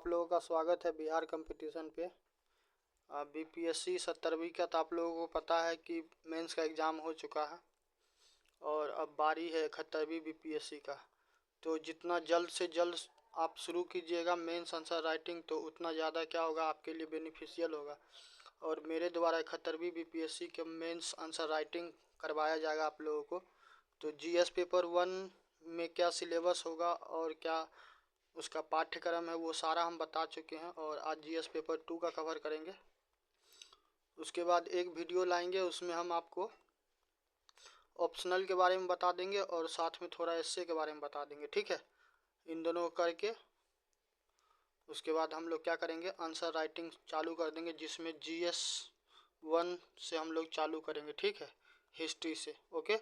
आप लोगों का स्वागत है बिहार कंपटीशन पे। बीपीएससी 70वीं का तो आप लोगों को पता है कि मेंस का एग्ज़ाम हो चुका है और अब बारी है 71वीं बीपीएससी का। तो जितना जल्द से जल्द आप शुरू कीजिएगा मेंस आंसर राइटिंग, तो उतना ज़्यादा क्या होगा, आपके लिए बेनिफिशियल होगा। और मेरे द्वारा 71वीं बीपीएससी के मेंस आंसर राइटिंग करवाया जाएगा आप लोगों को। तो जीएस पेपर 1 में क्या सिलेबस होगा और क्या उसका पाठ्यक्रम है वो सारा हम बता चुके हैं, और आज जीएस पेपर 2 का कवर करेंगे। उसके बाद एक वीडियो लाएंगे, उसमें हम आपको ऑप्शनल के बारे में बता देंगे और साथ में थोड़ा एसए के बारे में बता देंगे, ठीक है। इन दोनों को करके उसके बाद हम लोग क्या करेंगे, आंसर राइटिंग चालू कर देंगे, जिसमें जीएस 1 से हम लोग चालू करेंगे, ठीक है, हिस्ट्री से। ओके,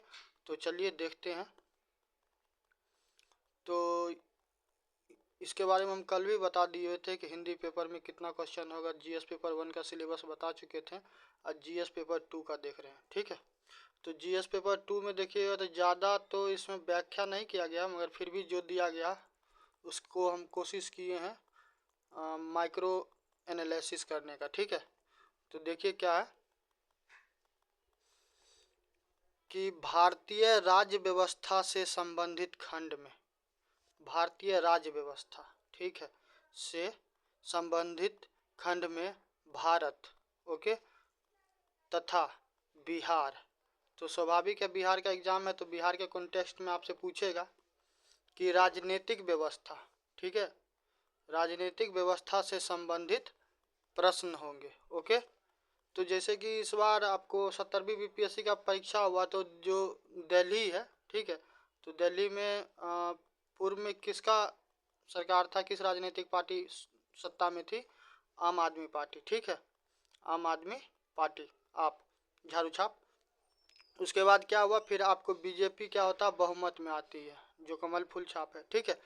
तो चलिए देखते हैं। तो इसके बारे में हम कल भी बता दिए थे कि हिंदी पेपर में कितना क्वेश्चन होगा। जीएस पेपर 1 का सिलेबस बता चुके थे, आज जीएस पेपर 2 का देख रहे हैं, ठीक है। तो जीएस पेपर 2 में देखिएगा तो ज़्यादा तो इसमें व्याख्या नहीं किया गया, मगर फिर भी जो दिया गया उसको हम कोशिश किए हैं माइक्रो एनालिसिस करने का, ठीक है। तो देखिए क्या है कि भारतीय राज्य व्यवस्था से संबंधित खंड में, भारतीय राज्य व्यवस्था, ठीक है, से संबंधित खंड में भारत, ओके, तथा बिहार। तो स्वाभाविक है बिहार का एग्जाम है, तो बिहार के कॉन्टेक्स्ट में आपसे पूछेगा कि राजनीतिक व्यवस्था, ठीक है, राजनीतिक व्यवस्था से संबंधित प्रश्न होंगे। ओके, तो जैसे कि इस बार आपको 70वीं बीपीएससी का परीक्षा हुआ, तो जो दिल्ली है, ठीक है, तो दिल्ली में पूर्व में किसका सरकार था, किस राजनीतिक पार्टी सत्ता में थी? आम आदमी पार्टी, ठीक है, आम आदमी पार्टी, आप झाड़ू छाप। उसके बाद क्या हुआ, फिर आपको बीजेपी क्या होता, बहुमत में आती है, जो कमल फूल छाप है, ठीक है।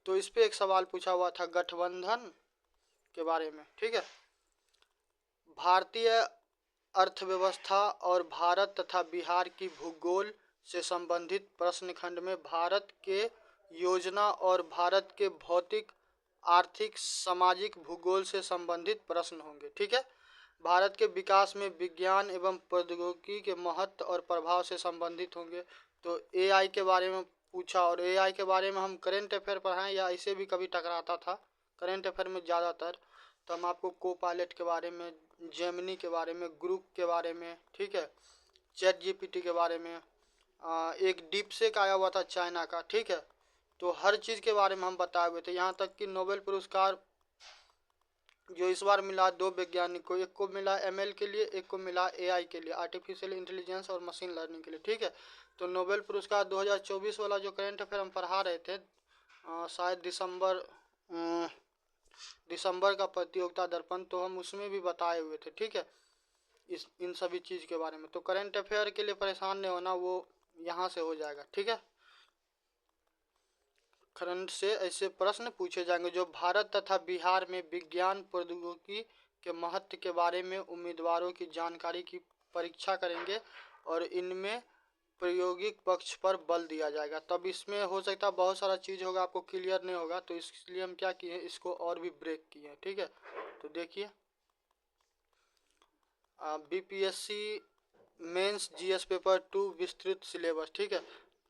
तो इस पे एक सवाल पूछा हुआ था गठबंधन के बारे में, ठीक है। भारतीय अर्थव्यवस्था और भारत तथा बिहार की भूगोल से संबंधित प्रश्न खंड में भारत के योजना और भारत के भौतिक आर्थिक सामाजिक भूगोल से संबंधित प्रश्न होंगे, ठीक है। भारत के विकास में विज्ञान एवं प्रौद्योगिकी के महत्व और प्रभाव से संबंधित होंगे। तो एआई के बारे में पूछा, और एआई के बारे में हम करेंट अफेयर पढ़ाएं या ऐसे भी कभी टकराता था करेंट अफेयर में ज़्यादातर, तो हम आपको को पायलट के बारे में, जेमिनी के बारे में, ग्रुप के बारे में, ठीक है, चैट जीपीटी के बारे में, एक डीप सेक आया हुआ था चाइना का, ठीक है। तो हर चीज़ के बारे में हम बताए हुए थे, यहाँ तक कि नोबेल पुरस्कार जो इस बार मिला 2 वैज्ञानिक को, एक को मिला एमएल के लिए, एक को मिला एआई के लिए, आर्टिफिशियल इंटेलिजेंस और मशीन लर्निंग के लिए, ठीक है। तो नोबेल पुरस्कार 2024 वाला जो करंट अफेयर हम पढ़ा रहे थे, शायद दिसंबर का प्रतियोगिता दर्पण, तो हम उसमें भी बताए हुए थे, ठीक है, इन सभी चीज़ के बारे में। तो करंट अफेयर के लिए परेशान नहीं होना, वो यहाँ से हो जाएगा, ठीक है। खंड से ऐसे प्रश्न पूछे जाएंगे जो भारत तथा बिहार में विज्ञान प्रौद्योगिकी के महत्व के बारे में उम्मीदवारों की जानकारी की परीक्षा करेंगे, और इनमें प्रायोगिक पक्ष पर बल दिया जाएगा। तब इसमें हो सकता है बहुत सारा चीज़ होगा आपको क्लियर नहीं होगा, तो इसलिए हम क्या किए, इसको और भी ब्रेक किए, ठीक है। तो देखिए बीपीएससी मेंस जीएस पेपर 2 विस्तृत सिलेबस, ठीक है।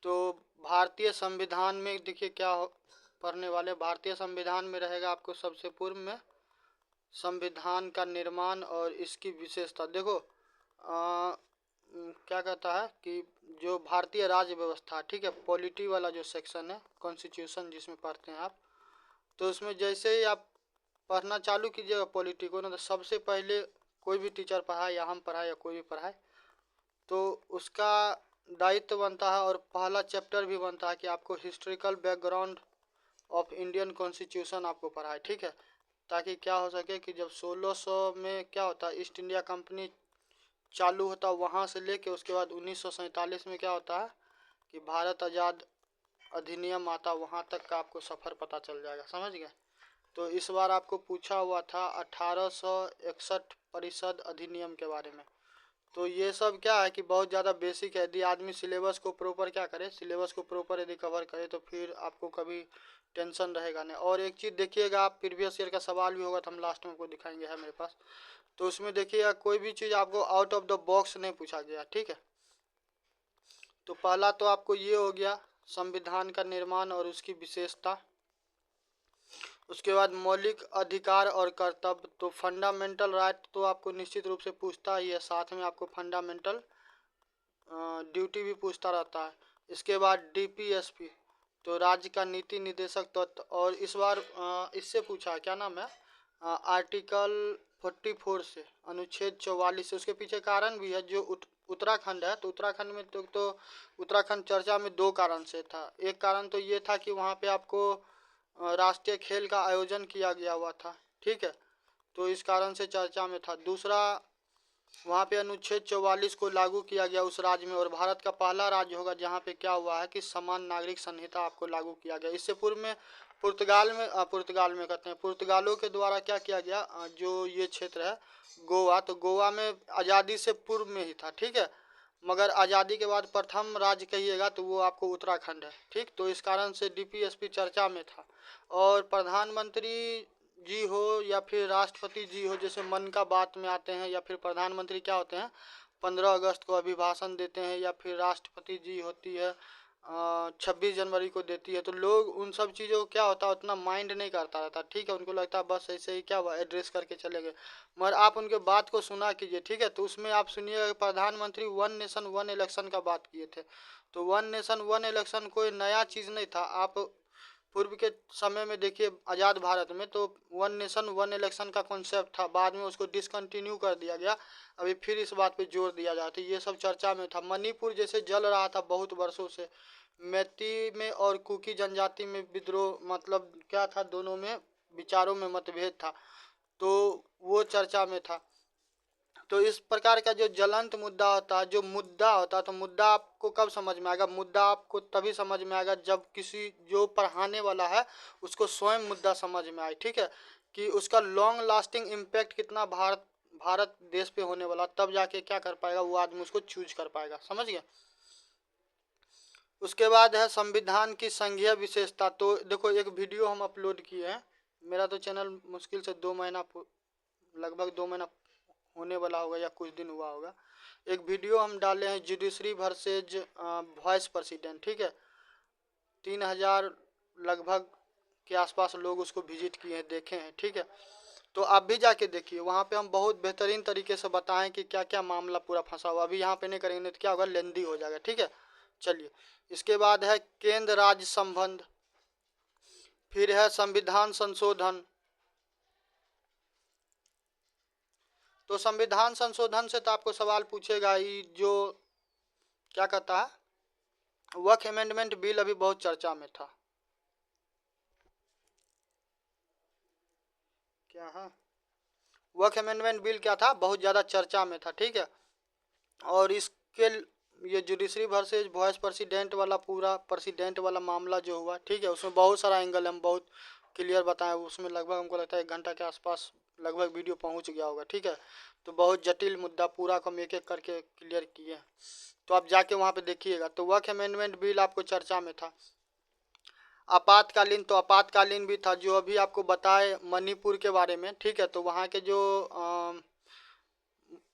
तो भारतीय संविधान में देखिए क्या पढ़ने वाले, भारतीय संविधान में रहेगा आपको सबसे पूर्व में संविधान का निर्माण और इसकी विशेषता। देखो क्या कहता है कि जो भारतीय राज्य व्यवस्था, ठीक है, पॉलिटी वाला जो सेक्शन है, कॉन्स्टिट्यूशन जिसमें पढ़ते हैं आप, तो उसमें जैसे ही आप पढ़ना चालू कीजिएगा पॉलिटी को ना, तो सबसे पहले कोई भी टीचर पढ़ाए या हम पढ़ाए या कोई भी पढ़ाए, तो उसका दायित्व बनता है और पहला चैप्टर भी बनता है कि आपको historical background of Indian constitution आपको पढ़ाए, ठीक है। ताकि क्या हो सके कि जब 1600 में क्या होता है, ईस्ट इंडिया कंपनी चालू होता, वहाँ से लेके उसके बाद 1947 में क्या होता है कि भारत आज़ाद अधिनियम आता, वहाँ तक का आपको सफ़र पता चल जाएगा, समझ गए। तो इस बार आपको पूछा हुआ था 1861 परिषद अधिनियम के बारे में। तो ये सब क्या है कि बहुत ज़्यादा बेसिक है, यदि आदमी सिलेबस को प्रॉपर क्या करे, सिलेबस को प्रॉपर यदि कवर करे, तो फिर आपको कभी टेंशन रहेगा नहीं। और एक चीज़ देखिएगा, आप प्रीवियस ईयर का सवाल भी होगा तो हम लास्ट में आपको दिखाएंगे, है मेरे पास। तो उसमें देखिएगा कोई भी चीज़ आपको आउट ऑफ द बॉक्स नहीं पूछा गया, ठीक है। तो पहला तो आपको ये हो गया संविधान का निर्माण और उसकी विशेषता। उसके बाद मौलिक अधिकार और कर्तव्य, तो फंडामेंटल राइट तो आपको निश्चित रूप से पूछता ही है, साथ में आपको फंडामेंटल ड्यूटी भी पूछता रहता है। इसके बाद डीपीएसपी, तो राज्य का नीति निर्देशक तत्व, और इस बार इससे पूछा है, क्या नाम है, आर्टिकल 44 से, अनुच्छेद 44 से। उसके पीछे कारण भी है, जो उत्तराखंड है, तो उत्तराखंड में तो उत्तराखंड चर्चा में दो कारण से था। एक कारण तो ये था कि वहाँ पे आपको राष्ट्रीय खेल का आयोजन किया गया हुआ था, ठीक है, तो इस कारण से चर्चा में था। दूसरा, वहाँ पे अनुच्छेद 44 को लागू किया गया उस राज्य में, और भारत का पहला राज्य होगा जहाँ पे क्या हुआ है कि समान नागरिक संहिता आपको लागू किया गया। इससे पूर्व में पुर्तगाल में कहते हैं, पुर्तगालों के द्वारा क्या किया गया, जो ये क्षेत्र है गोवा, तो गोवा में आज़ादी से पूर्व में ही था, ठीक है, मगर आज़ादी के बाद प्रथम राज्य कहिएगा तो वो आपको उत्तराखंड है, ठीक। तो इस कारण से डीपीएसपी चर्चा में था। और प्रधानमंत्री जी हो या फिर राष्ट्रपति जी हो, जैसे मन का बात में आते हैं, या फिर प्रधानमंत्री क्या होते हैं 15 अगस्त को अभिभाषण देते हैं, या फिर राष्ट्रपति जी होती है 26 जनवरी को देती है, तो लोग उन सब चीज़ों को क्या होता है उतना माइंड नहीं करता रहता, ठीक है, उनको लगता है बस ऐसे ही क्या हुआ एड्रेस करके चले गए। मगर आप उनके बात को सुना कीजिए, ठीक है, तो उसमें आप सुनिए प्रधानमंत्री वन नेशन वन इलेक्शन का बात किए थे। तो वन नेशन वन इलेक्शन कोई नया चीज़ नहीं था। आप पूर्व के समय में देखिए आज़ाद भारत में तो वन नेशन वन इलेक्शन का कॉन्सेप्ट था, बाद में उसको डिसकंटिन्यू कर दिया गया, अभी फिर इस बात पे जोर दिया जाता है, ये सब चर्चा में था। मणिपुर जैसे जल रहा था बहुत वर्षों से, मैती में और कुकी जनजाति में विद्रोह, मतलब क्या था, दोनों में विचारों में मतभेद था, तो वो चर्चा में था। तो इस प्रकार का जो ज्वलंत मुद्दा होता है, जो मुद्दा होता है, तो मुद्दा आपको कब समझ में आएगा, मुद्दा आपको तभी समझ में आएगा जब किसी जो पढ़ाने वाला है उसको स्वयं मुद्दा समझ में आए, ठीक है, कि उसका लॉन्ग लास्टिंग इम्पैक्ट कितना भारत देश पे होने वाला, तब जाके क्या कर पाएगा वो आदमी, उसको चूज कर पाएगा, समझ गया। उसके बाद है संविधान की संघीय विशेषता। तो देखो एक वीडियो हम अपलोड किए हैं, मेरा तो चैनल मुश्किल से 2 महीना, लगभग 2 महीना होने वाला होगा या कुछ दिन हुआ होगा। एक वीडियो हम डाले हैं जुडिशरी वर्सेज वॉइस प्रेसिडेंट, ठीक है, 3000 लगभग के आसपास लोग उसको विजिट किए हैं, देखे हैं, ठीक है। तो आप भी जाके देखिए, वहाँ पे हम बहुत बेहतरीन तरीके से बताएं कि क्या क्या मामला पूरा फंसा हुआ। अभी यहाँ पे नहीं करेंगे तो क्या होगा, लेंदी हो जाएगा, ठीक है। चलिए, इसके बाद है केंद्र राज्य संबंध, फिर है संविधान संशोधन। तो संविधान संशोधन से तो आपको सवाल पूछेगा ही, जो क्या कहता है वक्फ अमेंडमेंट बिल अभी बहुत चर्चा में था, क्या है वक्फ अमेंडमेंट बिल, क्या था बहुत ज़्यादा चर्चा में था, ठीक है। और इसके ये जुडिशरी वर्सेज वॉइस प्रेसिडेंट वाला पूरा प्रेसिडेंट वाला मामला जो हुआ, ठीक है, उसमें बहुत सारा एंगल हम बहुत क्लियर बताएं, उसमें लगभग हमको लगता है 1 घंटा के आसपास लगभग वीडियो पहुंच गया होगा, ठीक है। तो बहुत जटिल मुद्दा पूरा को हम एक एक करके क्लियर किए हैं, तो आप जाके वहाँ पे देखिएगा। तो वक्फ अमेंडमेंट बिल आपको चर्चा में था। आपातकालीन, तो आपातकालीन भी था, जो अभी आपको बताए मणिपुर के बारे में, ठीक है, तो वहाँ के जो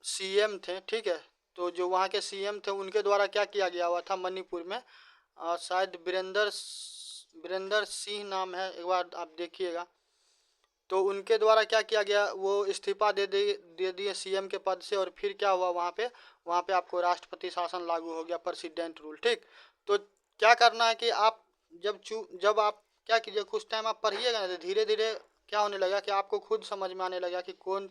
सीएम थे, ठीक है, तो जो वहाँ के सीएम थे उनके द्वारा क्या किया गया हुआ था मणिपुर में, शायद वीरेंद्र सिंह नाम है, एक बार आप देखिएगा। तो उनके द्वारा क्या किया गया, वो इस्तीफा दे दिए सीएम के पद से, और फिर क्या हुआ वहाँ पे आपको राष्ट्रपति शासन लागू हो गया, प्रेसिडेंट रूल, ठीक। तो क्या करना है कि आप जब आप क्या कीजिए, कुछ टाइम आप पढ़िएगा ना, तो धीरे धीरे क्या होने लगा कि आपको खुद समझ में आने लगा कि कौन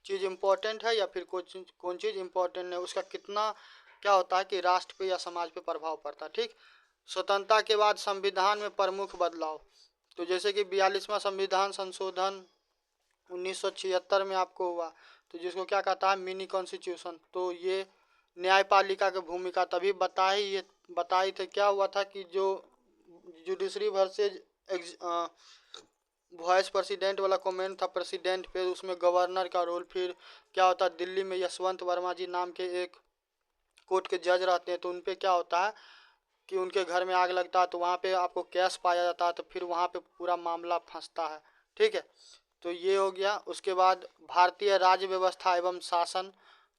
चीज़ इम्पोर्टेंट है या फिर कौन चीज़ इम्पोर्टेंट है, उसका कितना क्या होता है कि राष्ट्र पे या समाज पे प्रभाव पड़ता है, ठीक। स्वतंत्रता के बाद संविधान में प्रमुख बदलाव, तो जैसे कि 42वां संविधान संशोधन 1976 में आपको हुआ, तो जिसको क्या कहता है मिनी कॉन्स्टिट्यूशन। तो ये न्यायपालिका की भूमिका तभी बताई थे, क्या हुआ था कि जो जुडिशरी वर्सेज वॉइस प्रेसिडेंट वाला कमेंट था प्रेसिडेंट पे, उसमें गवर्नर का रोल, फिर क्या होता है दिल्ली में यशवंत वर्मा जी नाम के एक कोर्ट के जज रहते हैं, तो उन पे क्या होता है कि उनके घर में आग लगता है तो वहाँ पे आपको कैश पाया जाता है, तो फिर वहाँ पे पूरा मामला फंसता है। ठीक है, तो ये हो गया। उसके बाद भारतीय राज्य व्यवस्था एवं शासन।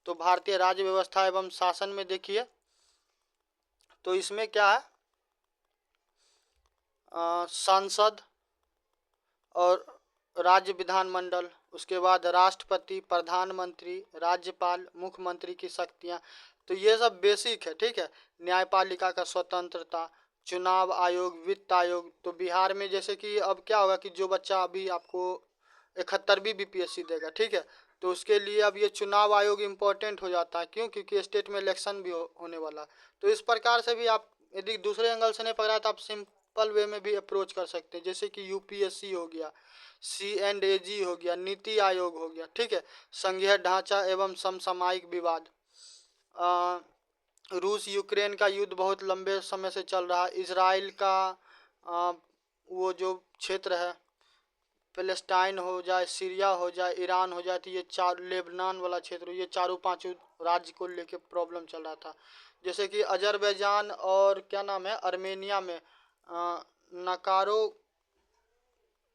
तो भारतीय राज्य व्यवस्था एवं शासन में देखिए, तो इसमें क्या है, संसद और राज्य विधानमंडल, उसके बाद राष्ट्रपति, प्रधानमंत्री, राज्यपाल, मुख्यमंत्री की शक्तियाँ, तो ये सब बेसिक है। ठीक है, न्यायपालिका का स्वतंत्रता, चुनाव आयोग, वित्त आयोग। तो बिहार में जैसे कि अब क्या होगा कि जो बच्चा अभी आपको 71वीं बीपीएससी देगा, ठीक है, तो उसके लिए अब ये चुनाव आयोग इम्पोर्टेंट हो जाता है। क्यों? क्योंकि स्टेट में इलेक्शन भी होने वाला। तो इस प्रकार से भी आप यदि दूसरे एंगल से नहीं पकड़ा तो आप सिंपल वे में भी अप्रोच कर सकते हैं, जैसे कि यूपीएससी हो गया, CNAG हो गया, नीति आयोग हो गया। ठीक है, संघीय ढांचा एवं समसामयिक विवाद, रूस यूक्रेन का युद्ध बहुत लंबे समय से चल रहा है, इसराइल का वो जो क्षेत्र है, पैलेस्टाइन हो जाए, सीरिया हो जाए, ईरान हो जाए, तो ये चार, लेबनान वाला क्षेत्र, ये चारों पांचों राज्य को लेके प्रॉब्लम चल रहा था। जैसे कि अजरबैजान और क्या नाम है, अर्मेनिया में नकारो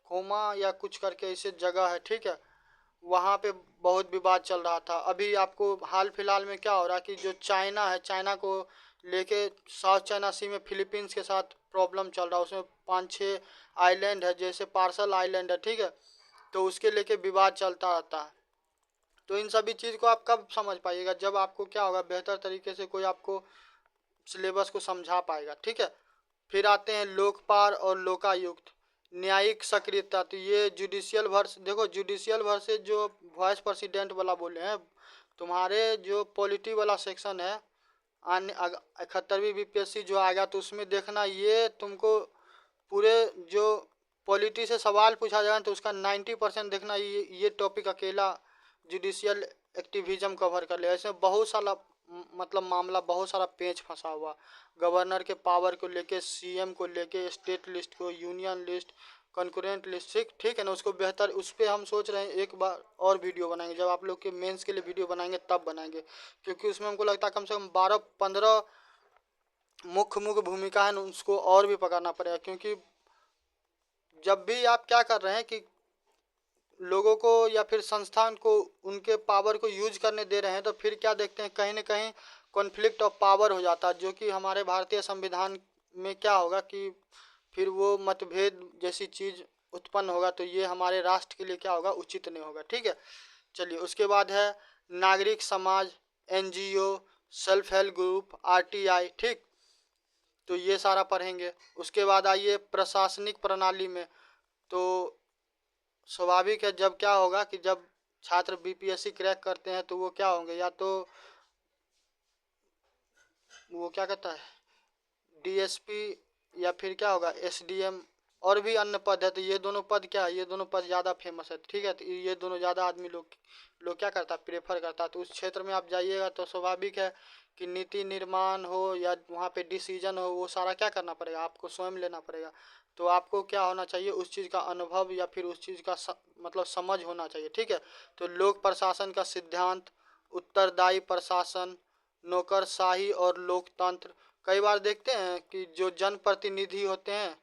खोमा या कुछ करके ऐसे जगह है। ठीक है, वहाँ पे बहुत विवाद चल रहा था। अभी आपको हाल फिलहाल में क्या हो रहा है कि जो चाइना है, चाइना को लेके साउथ चाइना सी में फिलीपींस के साथ प्रॉब्लम चल रहा है। उसमें 5-6 आइलैंड है, जैसे पार्सल आइलैंड है। ठीक है, तो उसके लेके विवाद चलता रहता है। तो इन सभी चीज़ को आप कब समझ पाइएगा? जब आपको क्या होगा, बेहतर तरीके से कोई आपको सिलेबस को समझा पाएगा। ठीक है, फिर आते हैं लोकपाल और लोकायुक्त, न्यायिक सक्रियता। तो ये जुडिशियल वर्स, देखो जुडिशियल वर्सेज जो वाइस प्रेसिडेंट वाला बोले हैं, तुम्हारे जो पॉलिटी वाला सेक्शन है, आने 71वीं बीपीएससी जो आएगा तो उसमें देखना, ये तुमको पूरे जो पॉलिटी से सवाल पूछा जाए तो उसका 90% देखना, ये टॉपिक अकेला जुडिशियल एक्टिविज्म कवर कर ले। ऐसे बहुत सारा मतलब मामला, बहुत सारा पेच फंसा हुआ, गवर्नर के पावर को लेके, सीएम को लेके, स्टेट लिस्ट को, यूनियन लिस्ट, कंकरेंट लिस्ट। ठीक है ना, उसको बेहतर, उस पर हम सोच रहे हैं एक बार और वीडियो बनाएंगे, जब आप लोग के मेंस के लिए वीडियो बनाएंगे तब बनाएंगे, क्योंकि उसमें हमको लगता है कम से कम 12-15 मुख्य भूमिका है, उसको और भी पकड़ना पड़ेगा। क्योंकि जब भी आप क्या कर रहे हैं कि लोगों को या फिर संस्थान को उनके पावर को यूज करने दे रहे हैं, तो फिर क्या देखते हैं, कहीं ना कहीं कॉन्फ्लिक्ट ऑफ पावर हो जाता है, जो कि हमारे भारतीय संविधान में क्या होगा कि फिर वो मतभेद जैसी चीज़ उत्पन्न होगा। तो ये हमारे राष्ट्र के लिए क्या होगा, उचित नहीं होगा। ठीक है, चलिए उसके बाद है नागरिक समाज, NGO, self help group, RTI। ठीक, तो ये सारा पढ़ेंगे। उसके बाद आइए प्रशासनिक प्रणाली में। तो स्वाभाविक है, जब क्या होगा कि जब छात्र बीपीएससी क्रैक करते हैं तो वो क्या होंगे, या तो वो क्या कहता है DSP, या फिर क्या होगा SDM, और भी अन्य पद है। तो ये दोनों पद क्या है, ये दोनों पद ज़्यादा फेमस है। ठीक है, तो ये दोनों ज़्यादा आदमी लोग क्या करता है, प्रेफर करता है। तो उस क्षेत्र में आप जाइएगा तो स्वाभाविक है कि नीति निर्माण हो या वहाँ पे डिसीजन हो, वो सारा क्या करना पड़ेगा, आपको स्वयं लेना पड़ेगा। तो आपको क्या होना चाहिए, उस चीज़ का अनुभव या फिर उस चीज़ का मतलब समझ होना चाहिए। ठीक है, तो लोक प्रशासन का सिद्धांत, उत्तरदायी प्रशासन, नौकरशाही और लोकतंत्र। कई बार देखते हैं कि जो जनप्रतिनिधि होते हैं,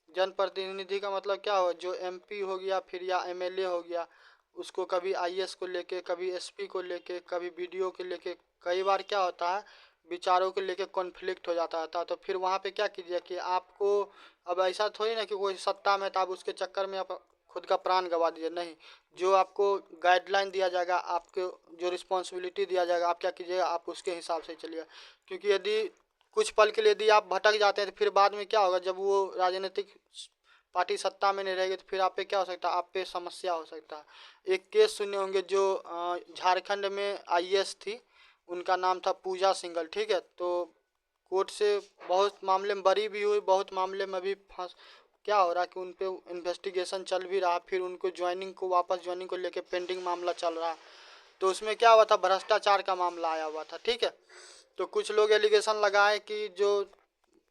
जनप्रतिनिधि का मतलब क्या हो, जो MP हो गया फिर या MLA हो गया, उसको कभी IS को लेके, कभी SP को लेके, कभी BDO के लेके, कई बार क्या होता है विचारों को लेके कॉन्फ्लिक्ट हो जाता था। तो फिर वहाँ पे क्या कीजिए कि आपको, अब ऐसा थोड़ी ना कि कोई सत्ता में था, आप उसके चक्कर में आप खुद का प्राण गंवा दीजिए, नहीं। जो आपको गाइडलाइन दिया जाएगा, आपको जो रिस्पॉन्सिबिलिटी दिया जाएगा, आप क्या कीजिएगा, आप उसके हिसाब से चलिए। क्योंकि यदि कुछ पल के लिए यदि आप भटक जाते हैं तो फिर बाद में क्या होगा, जब वो राजनीतिक पार्टी सत्ता में नहीं रहेगी तो फिर आप पे क्या हो सकता है, आप पे समस्या हो सकता है। एक केस सुने होंगे, जो झारखंड में IS थी, उनका नाम था पूजा सिंघल। ठीक है, तो कोर्ट से बहुत मामले में बरी भी हुई, बहुत मामले में भी फंस, क्या हो रहा है कि उन पे इन्वेस्टिगेशन चल भी रहा, फिर उनको ज्वाइनिंग को, वापस ज्वाइनिंग को लेके पेंडिंग मामला चल रहा। तो उसमें क्या हुआ था, भ्रष्टाचार का मामला आया हुआ था। ठीक है, तो कुछ लोग एलिगेशन लगाए कि जो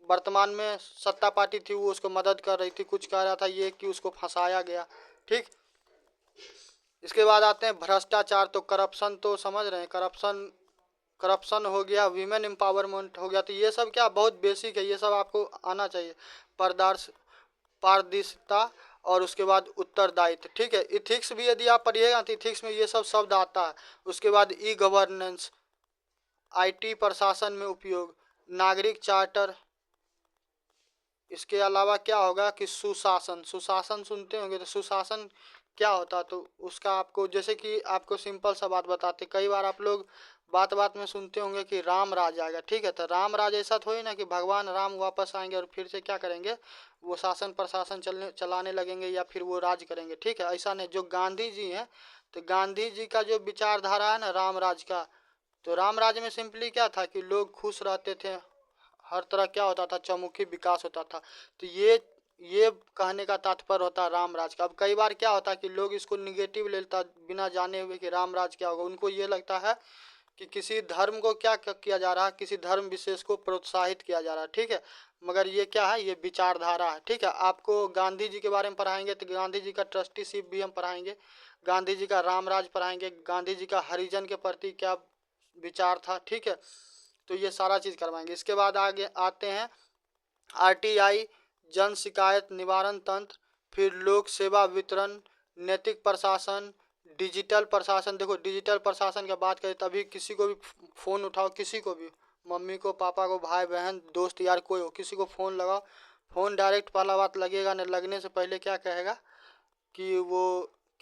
वर्तमान में सत्ता पार्टी थी वो उसको मदद कर रही थी, कुछ कह रहा था ये कि उसको फंसाया गया। ठीक, इसके बाद आते हैं भ्रष्टाचार। तो करप्शन तो समझ रहे हैं, करप्शन करप्शन हो गया, वीमेन एम्पावरमेंट हो गया। तो ये सब क्या बहुत बेसिक है, ये सब आपको आना चाहिए। पारदर्श पारदर्शिता और उसके बाद उत्तरदायित्व, ठीक है। इथिक्स भी यदि आप पढ़िएगा तो इथिक्स में ये सब शब्द आता है। उसके बाद ई गवर्नेंस, आईटी प्रशासन में उपयोग, नागरिक चार्टर। इसके अलावा क्या होगा कि सुशासन, सुशासन सुनते होंगे तो सुशासन क्या होता है, तो उसका आपको जैसे कि आपको सिंपल सा बात बताते, कई बार आप लोग बात बात में सुनते होंगे कि राम राज आएगा, ठीक है। तो राम राज ऐसा थोड़ी ना कि भगवान राम वापस आएंगे और फिर से क्या करेंगे, वो शासन प्रशासन चलाने लगेंगे या फिर वो राज करेंगे, ठीक है। ऐसा नहीं, जो गांधी जी हैं तो गांधी जी का जो विचारधारा है ना राम राज का, तो राम राज में सिंपली क्या था कि लोग खुश रहते थे, हर तरह क्या होता था, चौमुखी विकास होता था। तो ये कहने का तात्पर्य होता है राम राज का। अब कई बार क्या होता है कि लोग इसको निगेटिव लेता बिना जाने हुए कि राम राज क्या होगा, उनको ये लगता है कि किसी धर्म को क्या किया जा रहा है, किसी धर्म विशेष को प्रोत्साहित किया जा रहा है, ठीक है। मगर ये क्या है, ये विचारधारा है, ठीक है। आपको गांधी जी के बारे में पढ़ाएंगे तो गांधी जी का ट्रस्टीशिप भी हम पढ़ाएंगे, गांधी जी का राम राज पढ़ाएंगे, गांधी जी का हरिजन के प्रति क्या विचार था, ठीक है। तो ये सारा चीज़ करवाएंगे। इसके बाद आगे आते हैं आरटीआई, जन शिकायत निवारण तंत्र, फिर लोक सेवा वितरण, नैतिक प्रशासन, डिजिटल प्रशासन। देखो डिजिटल प्रशासन की बात करें तभी किसी को भी फ़ोन उठाओ, किसी को भी, मम्मी को, पापा को, भाई बहन, दोस्त यार कोई हो, किसी को फ़ोन लगाओ, फ़ोन डायरेक्ट पहला बात लगेगा न, लगने से पहले क्या कहेगा कि वो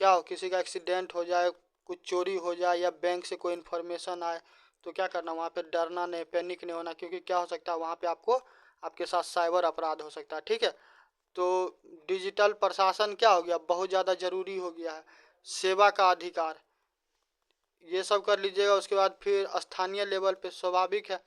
क्या हो, किसी का एक्सीडेंट हो जाए, कुछ चोरी हो जाए या बैंक से कोई इन्फॉर्मेशन आए, तो क्या करना, वहाँ पे डरना नहीं, पैनिक नहीं होना, क्योंकि क्या हो सकता है वहाँ पे आपको आपके साथ साइबर अपराध हो सकता है, ठीक है। तो डिजिटल प्रशासन क्या हो गया, बहुत ज़्यादा ज़रूरी हो गया है। सेवा का अधिकार, ये सब कर लीजिएगा। उसके बाद फिर स्थानीय लेवल पे स्वाभाविक है,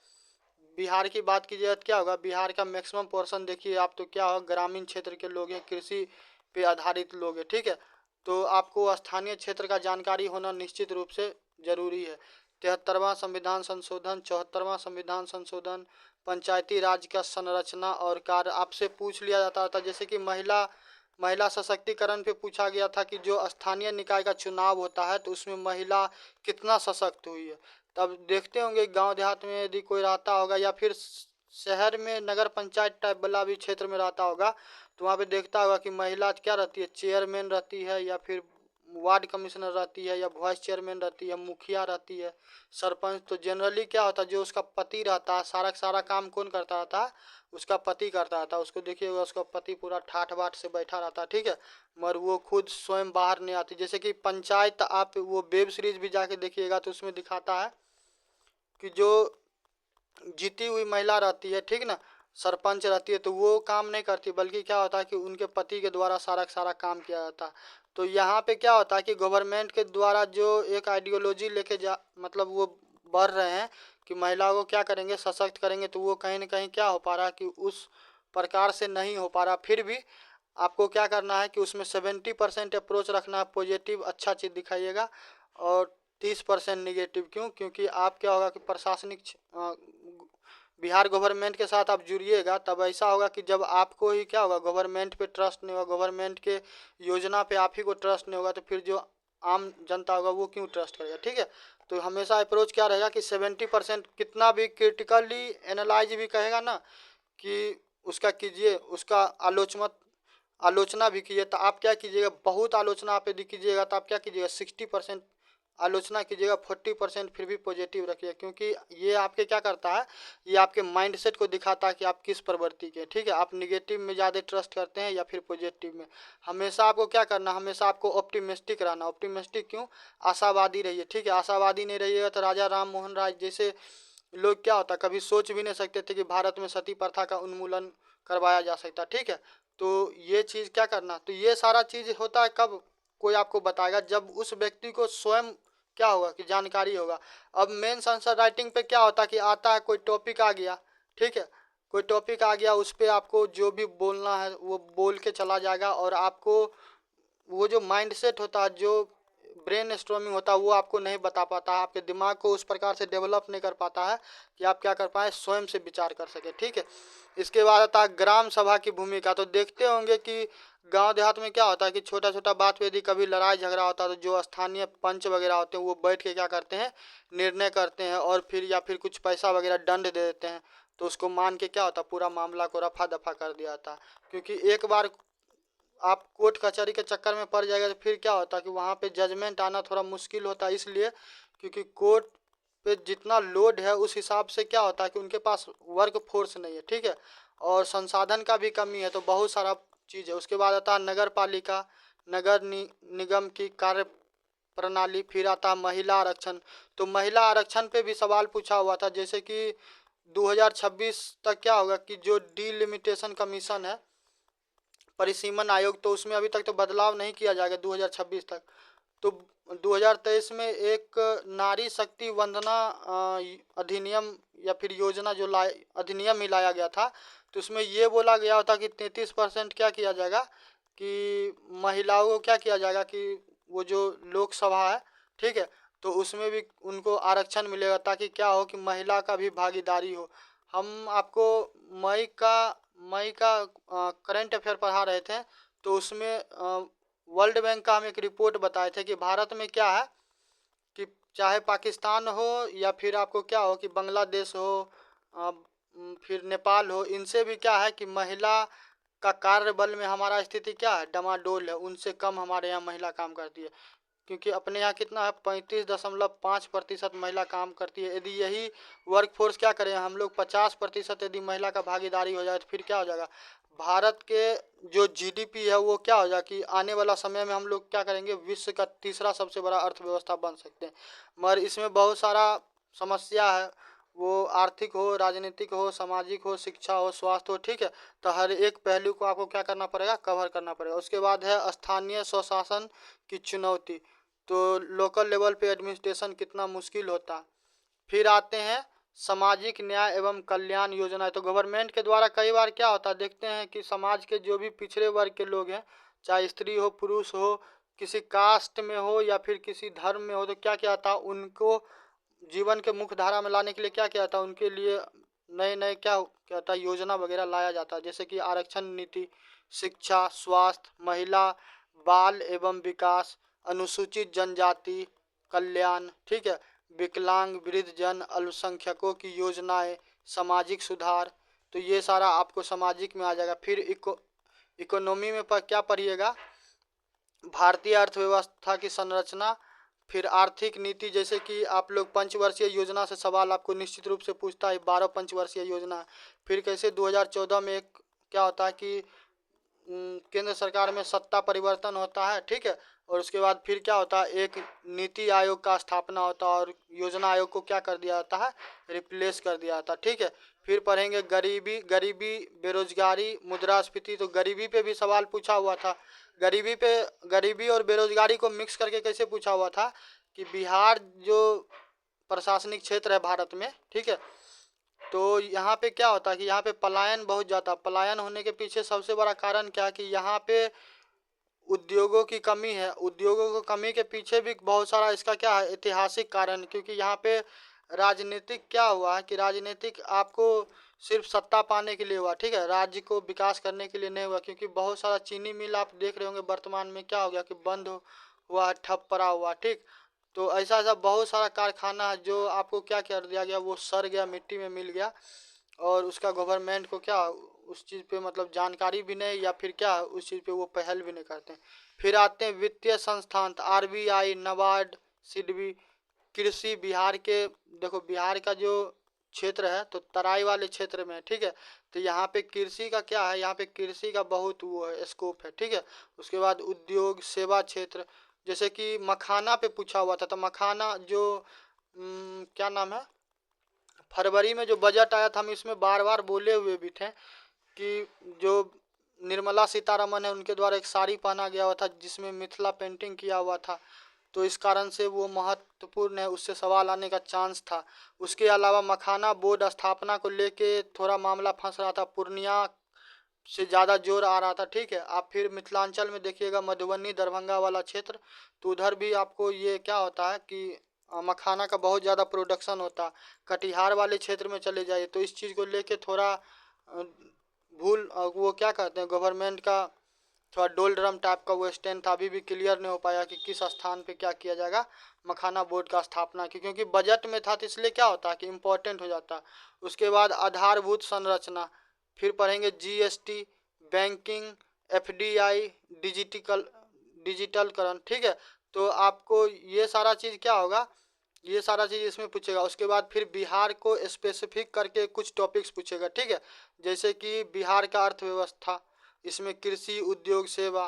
बिहार की बात कीजिए तो क्या होगा, बिहार का मैक्सिमम पोर्शन देखिए आप, तो क्या होगा, ग्रामीण क्षेत्र के लोग हैं, कृषि पे आधारित लोग हैं, ठीक है। तो आपको स्थानीय क्षेत्र का जानकारी होना निश्चित रूप से जरूरी है। 73वां संविधान संशोधन, 74वां संविधान संशोधन, पंचायती राज का संरचना और कार्य आपसे पूछ लिया जाता था, जैसे कि महिला सशक्तिकरण पे पूछा गया था कि जो स्थानीय निकाय का चुनाव होता है तो उसमें महिला कितना सशक्त हुई है। तब देखते होंगे गांव देहात में यदि कोई रहता होगा या फिर शहर में नगर पंचायत टाइप वाला भी क्षेत्र में रहता होगा, तो वहाँ पे देखता होगा कि महिला क्या रहती है, चेयरमैन रहती है या फिर वार्ड कमिश्नर रहती है या वाइस चेयरमैन रहती है, मुखिया रहती है, सरपंच। तो जनरली क्या होता है, जो उसका पति रहता है, सारा सारा काम कौन करता रहता है, उसका पति करता रहता है। उसको देखिएगा उसका पति पूरा ठाठ बाट से बैठा रहता है, ठीक है। मगर वो खुद स्वयं बाहर नहीं आती। जैसे कि पंचायत, आप वो वेब सीरीज भी जाके देखिएगा तो उसमें दिखाता है कि जो जीती हुई महिला रहती है, ठीक ना, सरपंच रहती है, तो वो काम नहीं करती, बल्कि क्या होता है कि उनके पति के द्वारा सारा सारा काम किया जाता है। तो यहाँ पे क्या होता है कि गवर्नमेंट के द्वारा जो एक आइडियोलॉजी लेके जा मतलब वो बढ़ रहे हैं कि महिलाओं को क्या करेंगे, सशक्त करेंगे, तो वो कहीं ना कहीं क्या हो पा रहा है कि उस प्रकार से नहीं हो पा रहा। फिर भी आपको क्या करना है कि उसमें 70% अप्रोच रखना है, पॉजिटिव अच्छा चीज़ दिखाइएगा, और 30% निगेटिव। क्यों? क्योंकि आप क्या होगा कि प्रशासनिक बिहार गवर्नमेंट के साथ आप जुड़िएगा, तब ऐसा होगा कि जब आपको ही क्या होगा, गवर्नमेंट पे ट्रस्ट नहीं होगा, गवर्नमेंट के योजना पे आप ही को ट्रस्ट नहीं होगा, तो फिर जो आम जनता होगा वो क्यों ट्रस्ट करेगा, ठीक है। तो हमेशा अप्रोच क्या रहेगा कि 70% कितना भी क्रिटिकली एनालाइज भी कहेगा ना कि उसका कीजिए, उसका आलोचना भी कीजिए, तो आप क्या कीजिएगा, बहुत आलोचना आप यदि कीजिएगा तो आप क्या कीजिएगा, 60% आलोचना कीजिएगा, 40% फिर भी पॉजिटिव रखिए। क्योंकि ये आपके क्या करता है, ये आपके माइंडसेट को दिखाता है कि आप किस प्रवृत्ति के, ठीक है। आप निगेटिव में ज़्यादा ट्रस्ट करते हैं या फिर पॉजिटिव में। हमेशा आपको क्या करना, हमेशा आपको ऑप्टिमिस्टिक रहना। ऑप्टिमिस्टिक क्यों, आशावादी रहिए, ठीक है। आशावादी नहीं रहिएगा तो राजा राम मोहन राय जैसे लोग क्या होता, कभी सोच भी नहीं सकते थे कि भारत में सती प्रथा का उन्मूलन करवाया जा सकता, ठीक है। तो ये चीज़ क्या करना, तो ये सारा चीज़ होता है कब, कोई आपको बताएगा जब उस व्यक्ति को स्वयं क्या होगा कि जानकारी होगा। अब मेंस आंसर राइटिंग पे क्या होता है कि आता है कोई टॉपिक आ गया, ठीक है, कोई टॉपिक आ गया, उस पर आपको जो भी बोलना है वो बोल के चला जाएगा, और आपको वो जो माइंडसेट होता है, जो ब्रेन स्टॉर्मिंग होता है वो आपको नहीं बता पाता है, आपके दिमाग को उस प्रकार से डेवलप नहीं कर पाता है कि आप क्या कर पाएँ, स्वयं से विचार कर सके। ठीक है, इसके बाद आता है ग्राम सभा की भूमिका। तो देखते होंगे कि गांव देहात में क्या होता है कि छोटा छोटा बात पे यदि कभी लड़ाई झगड़ा होता है तो जो स्थानीय पंच वगैरह होते हैं वो बैठ के क्या करते हैं, निर्णय करते हैं और फिर या फिर कुछ पैसा वगैरह दंड दे देते हैं। तो उसको मान के क्या होता है, पूरा मामला को रफा दफा कर दिया जाता है। क्योंकि एक बार आप कोर्ट कचहरी के चक्कर में पड़ जाएगा तो फिर क्या होता है कि वहाँ पे जजमेंट आना थोड़ा मुश्किल होता है, इसलिए क्योंकि कोर्ट पे जितना लोड है उस हिसाब से क्या होता है कि उनके पास वर्क फोर्स नहीं है। ठीक है, और संसाधन का भी कमी है, तो बहुत सारा चीज़ है। उसके बाद आता है नगर पालिका, निगम की कार्य प्रणाली। फिर आता है महिला आरक्षण। तो महिला आरक्षण पे भी सवाल पूछा हुआ था, जैसे कि 2026 तक क्या होगा कि जो डिलिमिटेशन कमीशन है, परिसीमन आयोग, तो उसमें अभी तक तो बदलाव नहीं किया जाएगा 2026 तक। तो 2023 में एक नारी शक्ति वंदना अधिनियम या फिर योजना जो अधिनियम ही लाया गया था, तो उसमें ये बोला गया था कि 33% क्या किया जाएगा कि महिलाओं को क्या किया जाएगा कि वो जो लोकसभा है, ठीक है, तो उसमें भी उनको आरक्षण मिलेगा, ताकि क्या हो कि महिला का भी भागीदारी हो। हम आपको मई का करंट अफेयर पढ़ा रहे थे, तो उसमें वर्ल्ड बैंक का हम एक रिपोर्ट बताए थे कि भारत में क्या है कि चाहे पाकिस्तान हो या फिर आपको क्या हो कि बांग्लादेश हो, फिर नेपाल हो, इनसे भी क्या है कि महिला का कार्य बल में हमारा स्थिति क्या है, डमाडोल है, उनसे कम हमारे यहाँ महिला काम करती है। क्योंकि अपने यहाँ कितना है, 35.5% महिला काम करती है। यदि यही वर्क फोर्स क्या करें हम लोग, 50% यदि महिला का भागीदारी हो जाए तो फिर क्या हो जाएगा, भारत के जो जीडीपी है वो क्या हो जाए कि आने वाला समय में हम लोग क्या करेंगे, विश्व का तीसरा सबसे बड़ा अर्थव्यवस्था बन सकते हैं। मगर इसमें बहुत सारा समस्या है, वो आर्थिक हो, राजनीतिक हो, सामाजिक हो, शिक्षा हो, स्वास्थ्य हो। ठीक है, तो हर एक पहलू को आपको क्या करना पड़ेगा, कवर करना पड़ेगा। उसके बाद है स्थानीय स्वशासन की चुनौती। तो लोकल लेवल पे एडमिनिस्ट्रेशन कितना मुश्किल होता। फिर आते हैं सामाजिक न्याय एवं कल्याण योजना। तो गवर्नमेंट के द्वारा कई बार क्या होता है, देखते हैं कि समाज के जो भी पिछड़े वर्ग के लोग हैं, चाहे स्त्री हो पुरुष हो, किसी कास्ट में हो या फिर किसी धर्म में हो, तो क्या क्या था, उनको जीवन के मुख्य धारा में लाने के लिए क्या किया था, उनके लिए नए नए क्या क्या था, योजना वगैरह लाया जाता है, जैसे कि आरक्षण नीति, शिक्षा, स्वास्थ्य, महिला बाल एवं विकास, अनुसूचित जनजाति कल्याण, ठीक है, विकलांग, वृद्धजन, अल्पसंख्यकों की योजनाएं, सामाजिक सुधार। तो ये सारा आपको सामाजिक में आ जाएगा। फिर इकोनॉमी में पर क्या पढ़िएगा, भारतीय अर्थव्यवस्था की संरचना। फिर आर्थिक नीति, जैसे कि आप लोग पंचवर्षीय योजना से सवाल आपको निश्चित रूप से पूछता है, 12 पंचवर्षीय योजना। फिर कैसे 2014 में एक क्या होता है कि केंद्र सरकार में सत्ता परिवर्तन होता है, ठीक है, और उसके बाद फिर क्या होता है, एक नीति आयोग का स्थापना होता है और योजना आयोग को क्या कर दिया जाता है, रिप्लेस कर दिया जाता है। ठीक है, फिर पढ़ेंगे गरीबी बेरोजगारी मुद्रास्फीति। तो गरीबी पे भी सवाल पूछा हुआ था। गरीबी और बेरोजगारी को मिक्स करके कैसे पूछा हुआ था कि बिहार जो प्रशासनिक क्षेत्र है भारत में, ठीक है, तो यहाँ पे क्या होता है कि यहाँ पे पलायन बहुत ज़्यादा, पलायन होने के पीछे सबसे बड़ा कारण क्या है कि यहाँ पे उद्योगों की कमी है। उद्योगों की कमी के पीछे भी बहुत सारा इसका क्या है, ऐतिहासिक कारण, क्योंकि यहाँ पे राजनीतिक क्या हुआ है कि राजनीतिक आपको सिर्फ सत्ता पाने के लिए हुआ, ठीक है, राज्य को विकास करने के लिए नहीं हुआ। क्योंकि बहुत सारा चीनी मिल आप देख रहे होंगे वर्तमान में क्या हो गया कि बंद हुआ, ठप पड़ा हुआ। ठीक, तो ऐसा ऐसा बहुत सारा कारखाना है जो आपको क्या कर दिया गया, वो सड़ गया, मिट्टी में मिल गया, और उसका गवर्नमेंट को क्या उस चीज़ पे मतलब जानकारी भी नहीं, या फिर क्या उस चीज़ पे वो पहल भी नहीं करते हैं। फिर आते हैं वित्तीय संस्थान, आरबीआई, नबार्ड, सिडबी। कृषि, बिहार के देखो बिहार का जो क्षेत्र है तो तराई वाले क्षेत्र में है, ठीक है, तो यहाँ पे कृषि का क्या है, यहाँ पे कृषि का बहुत वो है, स्कोप है। ठीक है, उसके बाद उद्योग सेवा क्षेत्र, जैसे कि मखाना पे पूछा हुआ था, तो मखाना जो क्या नाम है, फरवरी में जो बजट आया था हम इसमें बार बार बोले हुए भी थे कि जो निर्मला सीतारमन है उनके द्वारा एक साड़ी पहना गया हुआ था जिसमें मिथिला पेंटिंग किया हुआ था, तो इस कारण से वो महत्वपूर्ण है, उससे सवाल आने का चांस था। उसके अलावा मखाना बोर्ड स्थापना को लेके थोड़ा मामला फंस रहा था। पूर्णिया से ज़्यादा जोर आ रहा था, ठीक है। आप फिर मिथिलांचल में देखिएगा, मधुबनी दरभंगा वाला क्षेत्र, तो उधर भी आपको ये क्या होता है कि मखाना का बहुत ज़्यादा प्रोडक्शन होता है। कटिहार वाले क्षेत्र में चले जाइए तो इस चीज़ को लेके थोड़ा वो क्या कहते हैं, गवर्नमेंट का थोड़ा डोल ड्रम टाइप का वो स्टैंड था, अभी भी क्लियर नहीं हो पाया कि किस स्थान पे क्या किया जाएगा मखाना बोर्ड का स्थापना की, क्योंकि बजट में था तो इसलिए क्या होता है कि इम्पोर्टेंट हो जाता है। उसके बाद आधारभूत संरचना, फिर पढ़ेंगे जीएसटी, बैंकिंग, एफडीआई, डिजिटलकरण, ठीक है। तो आपको ये सारा चीज़ क्या होगा, ये सारा चीज़ इसमें पूछेगा। उसके बाद फिर बिहार को स्पेसिफिक करके कुछ टॉपिक्स पूछेगा, ठीक है। जैसे कि बिहार का अर्थव्यवस्था, इसमें कृषि, उद्योग, सेवा,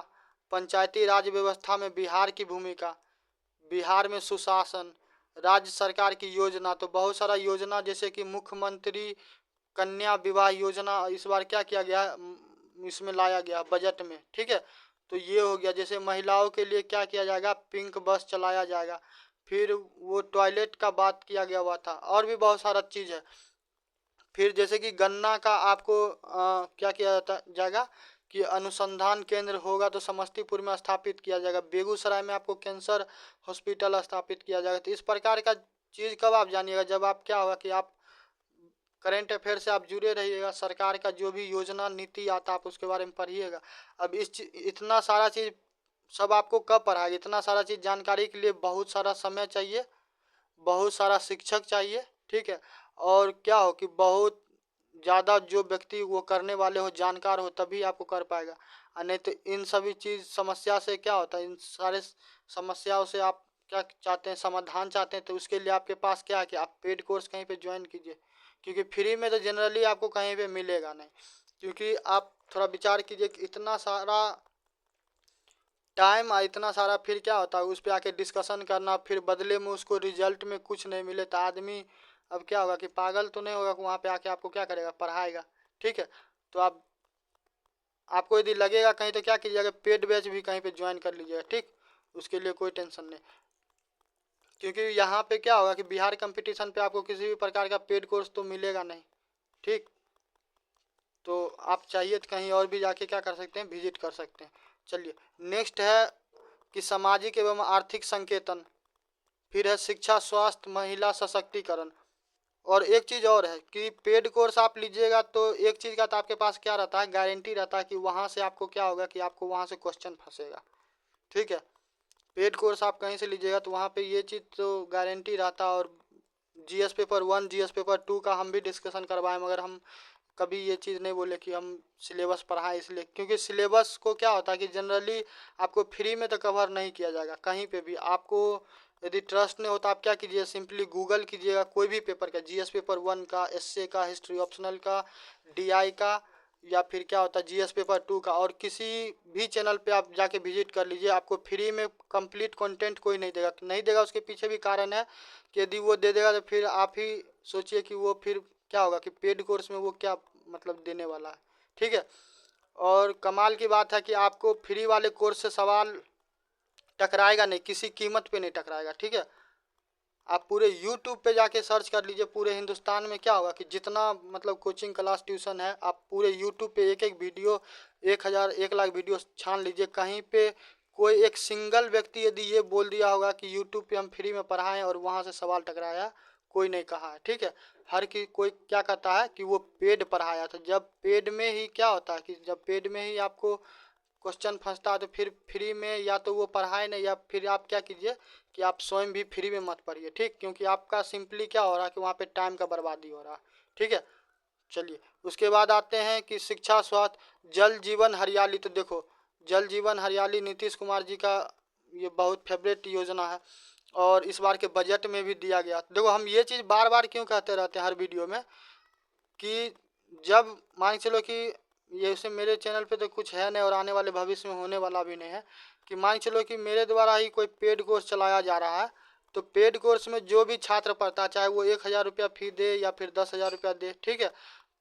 पंचायती राज व्यवस्था में बिहार की भूमिका, बिहार में सुशासन, राज्य सरकार की योजना, तो बहुत सारा योजना जैसे कि मुख्यमंत्री कन्या विवाह योजना इस बार क्या किया गया इसमें लाया गया बजट में, ठीक है। तो ये हो गया। जैसे महिलाओं के लिए क्या किया जाएगा, पिंक बस चलाया जाएगा। फिर वो टॉयलेट का बात किया गया हुआ था, और भी बहुत सारा चीज़ है। फिर जैसे कि गन्ना का आपको क्या किया जाता जाएगा कि अनुसंधान केंद्र होगा तो समस्तीपुर में स्थापित किया जाएगा, बेगूसराय में आपको कैंसर हॉस्पिटल स्थापित किया जाएगा। तो इस प्रकार का चीज़ कब आप जानिएगा, जब आप क्या होगा कि आप करेंट अफेयर से आप जुड़े रहिएगा, सरकार का जो भी योजना नीति आता आप उसके बारे में पढ़िएगा। अब इतना सारा चीज़ सब आपको कब पढ़ाएगा, इतना सारा चीज़ जानकारी के लिए बहुत सारा समय चाहिए, बहुत सारा शिक्षक चाहिए, ठीक है। और क्या हो कि बहुत ज़्यादा जो व्यक्ति वो करने वाले हो, जानकार हो, तभी आपको कर पाएगा। और नहीं तो इन सभी चीज़ समस्या से क्या होता है, इन सारे समस्याओं से आप क्या चाहते हैं, समाधान चाहते हैं, तो उसके लिए आपके पास क्या है कि आप पेड कोर्स कहीं पे ज्वाइन कीजिए, क्योंकि फ्री में तो जनरली आपको कहीं पे मिलेगा नहीं। क्योंकि आप थोड़ा विचार कीजिए कि इतना सारा टाइम, इतना सारा फिर क्या होता है उस पर आके डिस्कशन करना, फिर बदले में उसको रिजल्ट में कुछ नहीं मिले तो आदमी अब क्या होगा कि पागल तो नहीं होगा कि वहाँ पे आके आपको क्या करेगा, पढ़ाएगा, ठीक है। तो आपको यदि लगेगा कहीं तो क्या कीजिएगा, पेड बैच भी कहीं पे ज्वाइन कर लीजिएगा, ठीक। उसके लिए कोई टेंशन नहीं, क्योंकि यहाँ पे क्या होगा कि बिहार कंपटीशन पे आपको किसी भी प्रकार का पेड कोर्स तो मिलेगा नहीं, ठीक। तो आप चाहिए तो कहीं और भी जाके क्या कर सकते हैं, विजिट कर सकते हैं। चलिए नेक्स्ट है कि सामाजिक एवं आर्थिक संकेतन, फिर है शिक्षा, स्वास्थ्य, महिला सशक्तिकरण। और एक चीज़ और है कि पेड कोर्स आप लीजिएगा तो एक चीज़ का तो आपके पास क्या रहता है, गारंटी रहता है कि वहाँ से आपको क्या होगा कि आपको वहाँ से क्वेश्चन फंसेगा, ठीक है। पेड कोर्स आप कहीं से लीजिएगा तो वहाँ पे ये चीज़ तो गारंटी रहता है। और जीएस पेपर 1 जीएस पेपर 2 का हम भी डिस्कशन करवाएं, मगर हम कभी ये चीज़ नहीं बोले कि हम सिलेबस पढ़ाएं, इसलिए क्योंकि सिलेबस को क्या होता है कि जनरली आपको फ्री में तो कवर नहीं किया जाएगा कहीं पे भी। आपको यदि ट्रस्ट नहीं होता आप क्या कीजिए, सिंपली गूगल कीजिएगा कोई भी पेपर का, जीएस पेपर 1 का, एसए का, हिस्ट्री ऑप्शनल का, डीआई का, या फिर क्या होता है जीएस पेपर 2 का, और किसी भी चैनल पे आप जाके विजिट कर लीजिए। आपको फ्री में कंप्लीट कंटेंट कोई नहीं देगा, नहीं देगा उसके पीछे भी कारण है कि यदि वो दे देगा तो फिर आप ही सोचिए कि वो फिर क्या होगा कि पेड कोर्स में वो क्या मतलब देने वाला है, ठीक है। और कमाल की बात है कि आपको फ्री वाले कोर्स से सवाल टकराएगा नहीं, किसी कीमत पे नहीं टकराएगा, ठीक है। आप पूरे यूट्यूब पे जाके सर्च कर लीजिए, पूरे हिंदुस्तान में क्या होगा कि जितना मतलब कोचिंग क्लास ट्यूशन है, आप पूरे यूट्यूब पे एक एक वीडियो 1000 1 लाख वीडियो छान लीजिए, कहीं पे कोई एक सिंगल व्यक्ति यदि ये बोल दिया होगा कि यूट्यूब पे हम फ्री में पढ़ाएं और वहाँ से सवाल टकराया, कोई नहीं कहा है, ठीक है। हर की कोई क्या कहता है कि वो पेड पढ़ाया था। जब पेड में ही क्या होता है कि जब पेड में ही आपको क्वेश्चन फंसता है तो फिर फ्री में या तो वो पढ़ाए नहीं, या फिर आप क्या कीजिए कि आप स्वयं भी फ्री में मत पढ़िए, ठीक। क्योंकि आपका सिंपली क्या हो रहा है कि वहाँ पे टाइम का बर्बादी हो रहा है, ठीक है। चलिए उसके बाद आते हैं कि शिक्षा, स्वास्थ्य, जल जीवन हरियाली। तो देखो जल जीवन हरियाली नीतीश कुमार जी का ये बहुत फेवरेट योजना है, और इस बार के बजट में भी दिया गया। देखो हम ये चीज़ बार बार क्यों कहते रहते हैं हर वीडियो में कि जब मान के चलो कि ये उसे मेरे चैनल पे तो कुछ है नहीं और आने वाले भविष्य में होने वाला भी नहीं है, कि मान के चलो कि मेरे द्वारा ही कोई पेड कोर्स चलाया जा रहा है, तो पेड कोर्स में जो भी छात्र पढ़ता है, चाहे वो 1000 रुपया फी दे या फिर 10,000 रुपया दे, ठीक है।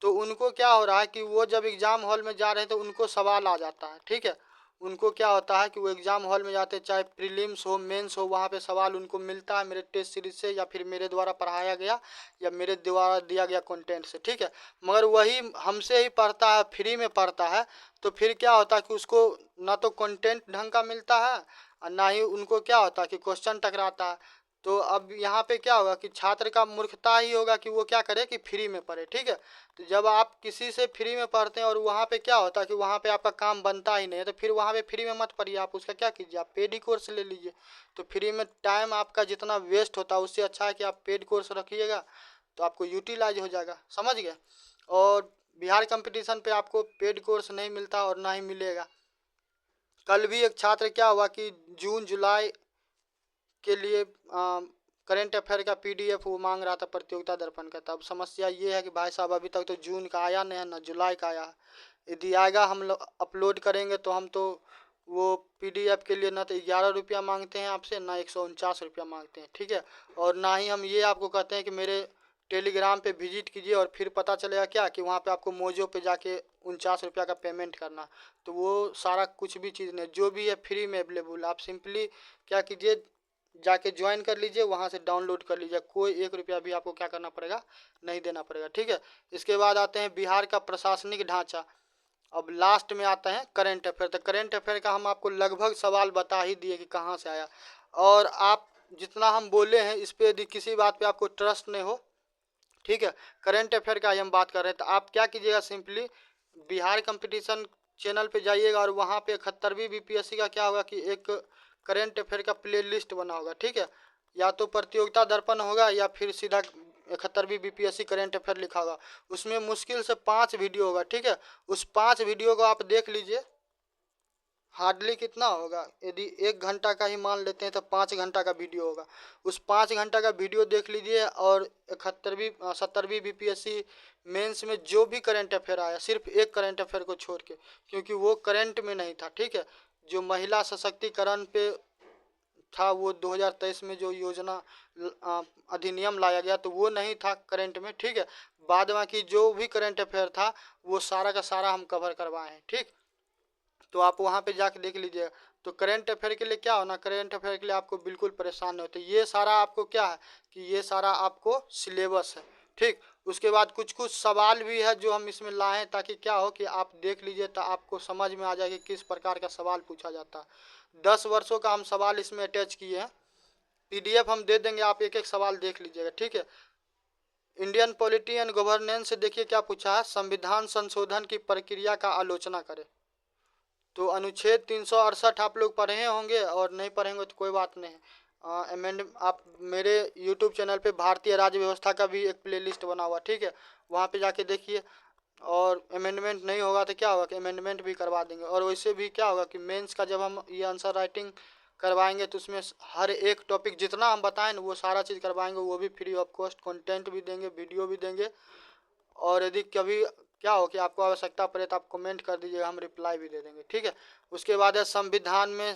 तो उनको क्या हो रहा है कि वो जब एग्ज़ाम हॉल में जा रहे हैं तो उनको सवाल आ जाता है, ठीक है। उनको क्या होता है कि वो एग्ज़ाम हॉल में जाते हैं, चाहे प्रीलिम्स हो मेंस हो, वहाँ पे सवाल उनको मिलता है मेरे टेस्ट सीरीज से या फिर मेरे द्वारा पढ़ाया गया या मेरे द्वारा दिया गया कंटेंट से, ठीक है। मगर वही हमसे ही पढ़ता है, फ्री में पढ़ता है, तो फिर क्या होता है कि उसको ना तो कंटेंट ढंग का मिलता है और ना ही उनको क्या होता है कि क्वेश्चन टकराता है। तो अब यहाँ पे क्या होगा कि छात्र का मूर्खता ही होगा कि वो क्या करे कि फ्री में पढ़े, ठीक है। तो जब आप किसी से फ्री में पढ़ते हैं और वहाँ पे क्या होता है कि वहाँ पे आपका काम बनता ही नहीं है, तो फिर वहाँ पे फ्री में मत पढ़िए, आप उसका क्या कीजिए, आप पेड ही कोर्स ले लीजिए। तो फ्री में टाइम आपका जितना वेस्ट होता है उससे अच्छा है कि आप पेड कोर्स रखिएगा, तो आपको यूटिलाइज हो जाएगा, समझ गए। और बिहार कंपटीशन पे आपको पेड कोर्स नहीं मिलता और ना ही मिलेगा। कल भी एक छात्र क्या हुआ कि जून जुलाई के लिए करंट अफेयर का पीडीएफ वो मांग रहा था प्रतियोगिता दर्पण का। तब समस्या ये है कि भाई साहब अभी तक तो जून का आया नहीं है ना जुलाई का आया है। यदि आएगा हम लोग अपलोड करेंगे तो हम तो वो पीडीएफ के लिए ना तो 11 रुपया मांगते हैं आपसे, ना 149 रुपया मांगते हैं, ठीक है। और ना ही हम ये आपको कहते हैं कि मेरे टेलीग्राम पे विजिट कीजिए और फिर पता चलेगा क्या कि वहाँ पे आपको मोजो पे जाके 49 रुपया का पेमेंट करना। तो वो सारा कुछ भी चीज़ नहीं, जो भी है फ्री में अवेलेबल। आप सिंपली क्या कीजिए, जाके ज्वाइन कर लीजिए, वहाँ से डाउनलोड कर लीजिए, कोई 1 रुपया भी आपको क्या करना पड़ेगा, नहीं देना पड़ेगा, ठीक है। इसके बाद आते हैं बिहार का प्रशासनिक ढांचा। अब लास्ट में आता है करंट अफेयर। तो करंट अफेयर का हम आपको लगभग सवाल बता ही दिए कि कहाँ से आया। और आप जितना हम बोले हैं इस पे यदि किसी बात पे आपको ट्रस्ट नहीं हो, ठीक है, करंट अफेयर का ही हम बात कर रहे हैं, तो आप क्या कीजिएगा, सिंपली बिहार कंपटीशन चैनल पे जाइएगा और वहाँ पे 71वीं बीपीएससी का क्या होगा कि एक करंट अफेयर का प्ले लिस्ट बना होगा, ठीक है। या तो प्रतियोगिता दर्पण होगा या फिर सीधा 71वीं बीपीएससी करंट अफेयर लिखा होगा। उसमें मुश्किल से 5 वीडियो होगा, ठीक है। उस 5 वीडियो को आप देख लीजिए। हार्डली कितना होगा, यदि 1 घंटा का ही मान लेते हैं तो 5 घंटा का वीडियो होगा। उस 5 घंटा का वीडियो देख लीजिए और 70वीं बीपीएससी मेंस में जो भी करंट अफेयर आया, सिर्फ एक करंट अफेयर को छोड़ के, क्योंकि वो करंट में नहीं था, ठीक है। जो महिला सशक्तिकरण पे था, वो 2023 में जो योजना अधिनियम लाया गया, तो वो नहीं था करंट में, ठीक है। बाद बाकी जो भी करंट अफेयर था वो सारा का सारा हम कवर करवाए हैं, ठीक। तो आप वहाँ पे जाके देख लीजिएगा। तो करंट अफेयर के लिए क्या होना, करंट अफेयर के लिए आपको बिल्कुल परेशान नहीं होते। ये सारा आपको क्या है कि ये सारा आपको सिलेबस है, ठीक। उसके बाद कुछ कुछ सवाल भी है जो हम इसमें लाए हैं, ताकि क्या हो कि आप देख लीजिए तो आपको समझ में आ जाए कि किस प्रकार का सवाल पूछा जाता है। 10 वर्षों का हम सवाल इसमें अटैच किए हैं। पीडीएफ हम दे देंगे, आप एक एक सवाल देख लीजिएगा, ठीक है। इंडियन पॉलिटी एंड गवर्नेंस से देखिए क्या पूछा है, संविधान संशोधन की प्रक्रिया का आलोचना करें। तो अनुच्छेद 368 आप लोग पढ़े होंगे, और नहीं पढ़ेंगे तो कोई बात नहीं है। अमेंड आप मेरे यूट्यूब चैनल पे भारतीय राज्य व्यवस्था का भी एक प्लेलिस्ट बना हुआ, ठीक है, वहाँ पे जाके देखिए। और अमेंडमेंट नहीं होगा तो क्या होगा कि अमेंडमेंट भी करवा देंगे। और वैसे भी क्या होगा कि मेंस का जब हम ये आंसर राइटिंग करवाएंगे तो उसमें हर एक टॉपिक जितना हम बताएं ना वो सारा चीज़ करवाएंगे, वो भी फ्री ऑफ कॉस्ट, कंटेंट भी देंगे, वीडियो भी देंगे। और यदि कभी क्या हो कि आपको आवश्यकता पड़े तो आप कमेंट कर दीजिएगा, हम रिप्लाई भी दे देंगे, ठीक है। उसके बाद है संविधान में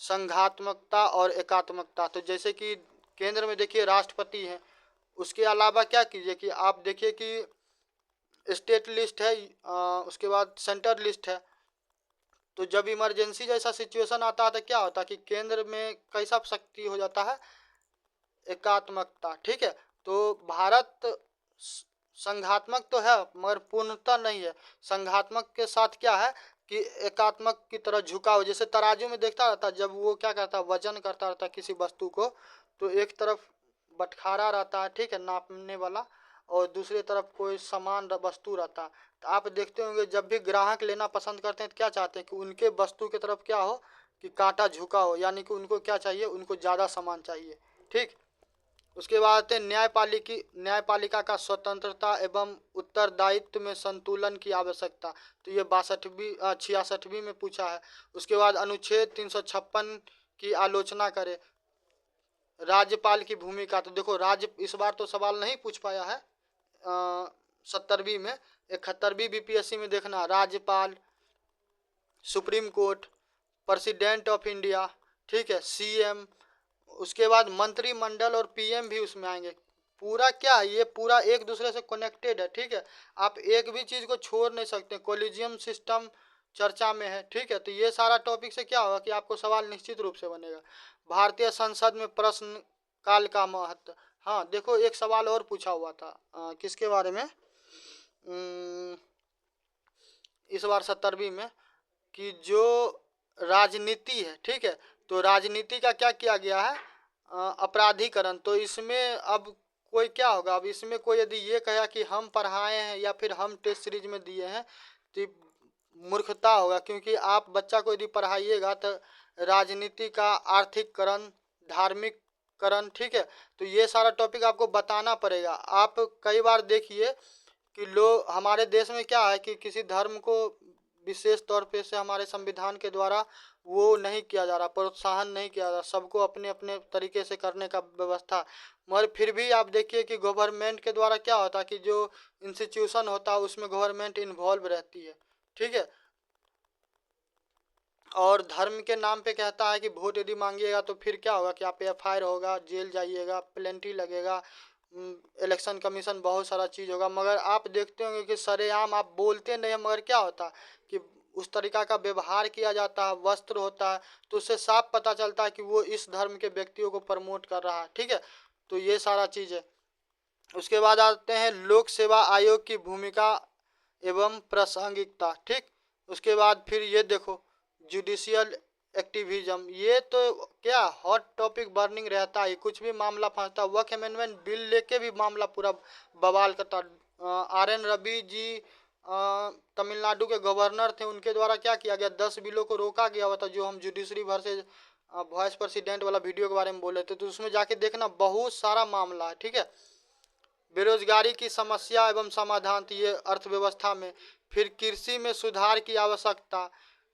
संघात्मकता और एकात्मकता। तो जैसे कि केंद्र में देखिए राष्ट्रपति हैं, उसके अलावा क्या कीजिए कि आप देखिए कि स्टेट लिस्ट है, उसके बाद सेंटर लिस्ट है। तो जब इमरजेंसी जैसा सिचुएशन आता है तो क्या होता है कि केंद्र में कैसा शक्ति हो जाता है, एकात्मकता, ठीक है। तो भारत संघात्मक तो है मगर पूर्णतः नहीं है। संघात्मक के साथ क्या है कि एकात्मक की तरह झुकाव, जैसे तराजू में देखता रहता है, जब वो क्या करता है वजन करता रहता है किसी वस्तु को, तो एक तरफ बटखारा रहता है, ठीक है, नापने वाला, और दूसरी तरफ कोई समान वस्तु रहता है। तो आप देखते होंगे जब भी ग्राहक लेना पसंद करते हैं तो क्या चाहते हैं कि उनके वस्तु की तरफ क्या हो कि कांटा झुका हो, यानी कि उनको क्या चाहिए, उनको ज़्यादा सामान चाहिए, ठीक। उसके बाद आते हैं न्यायपालिका का स्वतंत्रता एवं उत्तरदायित्व में संतुलन की आवश्यकता। तो ये 66वीं में पूछा है। उसके बाद अनुच्छेद 356 की आलोचना करें। राज्यपाल की भूमिका, तो देखो राज्य इस बार तो सवाल नहीं पूछ पाया है 70वीं में। 71वीं बीपीएससी में देखना, राज्यपाल, supreme court, president of India, ठीक है, सीएम। उसके बाद मंत्रिमंडल और पीएम भी उसमें आएंगे। पूरा क्या है, ये पूरा एक दूसरे से कनेक्टेड है, ठीक है। आप एक भी चीज़ को छोड़ नहीं सकते। कोलिजियम सिस्टम चर्चा में है। ठीक है, तो ये सारा टॉपिक से क्या होगा कि आपको सवाल निश्चित रूप से बनेगा। भारतीय संसद में प्रश्न काल का महत्व। हाँ देखो, एक सवाल और पूछा हुआ था किसके बारे में, इस बार 70वीं में, कि जो राजनीति है, ठीक है, तो राजनीति का क्या किया गया है, अपराधीकरण। तो इसमें अब कोई क्या होगा, अब इसमें कोई यदि ये कहा कि हम पढ़ाए हैं या फिर हम टेस्ट सीरीज में दिए हैं, तो ये मूर्खता होगा, क्योंकि आप बच्चा को यदि पढ़ाइएगा तो राजनीति का आर्थिककरण, धार्मिककरण, ठीक है, तो ये सारा टॉपिक आपको बताना पड़ेगा। आप कई बार देखिए कि लोग, हमारे देश में क्या है कि किसी धर्म को विशेष तौर पे से हमारे संविधान के द्वारा वो नहीं किया जा रहा, प्रोत्साहन नहीं किया जा रहा, सबको अपने अपने तरीके से करने का व्यवस्था। मगर फिर भी आप देखिए कि गवर्नमेंट के द्वारा क्या होता है कि जो इंस्टीट्यूशन होता है उसमें गवर्नमेंट इन्वॉल्व रहती है। ठीक है, और धर्म के नाम पे कहता है कि वोट यदि मांगिएगा तो फिर क्या होगा कि आप एफआईआर होगा, जेल जाइएगा, पेनल्टी लगेगा, इलेक्शन कमीशन, बहुत सारा चीज़ होगा। मगर आप देखते होंगे कि सरेआम आप बोलते नहीं हैं, मगर क्या होता है कि उस तरीका का व्यवहार किया जाता है, वस्त्र होता है, तो उससे साफ पता चलता है कि वो इस धर्म के व्यक्तियों को प्रमोट कर रहा है। ठीक है, तो ये सारा चीज़ है। उसके बाद आते हैं लोक सेवा आयोग की भूमिका एवं प्रासंगिकता। ठीक, उसके बाद फिर ये देखो जुडिशियल एक्टिविज्म, ये तो क्या हॉट टॉपिक बर्निंग रहता है, कुछ भी मामला फंसता। वर्क अमेंडमेंट बिल लेके भी मामला पूरा बवाल करता। RN रवि जी तमिलनाडु के गवर्नर थे, उनके द्वारा क्या किया गया, 10 बिलों को रोका गया हुआ था, जो हम जुडिशरी भर से वॉइस प्रेसिडेंट वाला वीडियो के बारे में बोले थे, तो उसमें जाके देखना बहुत सारा मामला है। ठीक है, बेरोजगारी की समस्या एवं समाधान, तो ये अर्थव्यवस्था में। फिर कृषि में सुधार की आवश्यकता,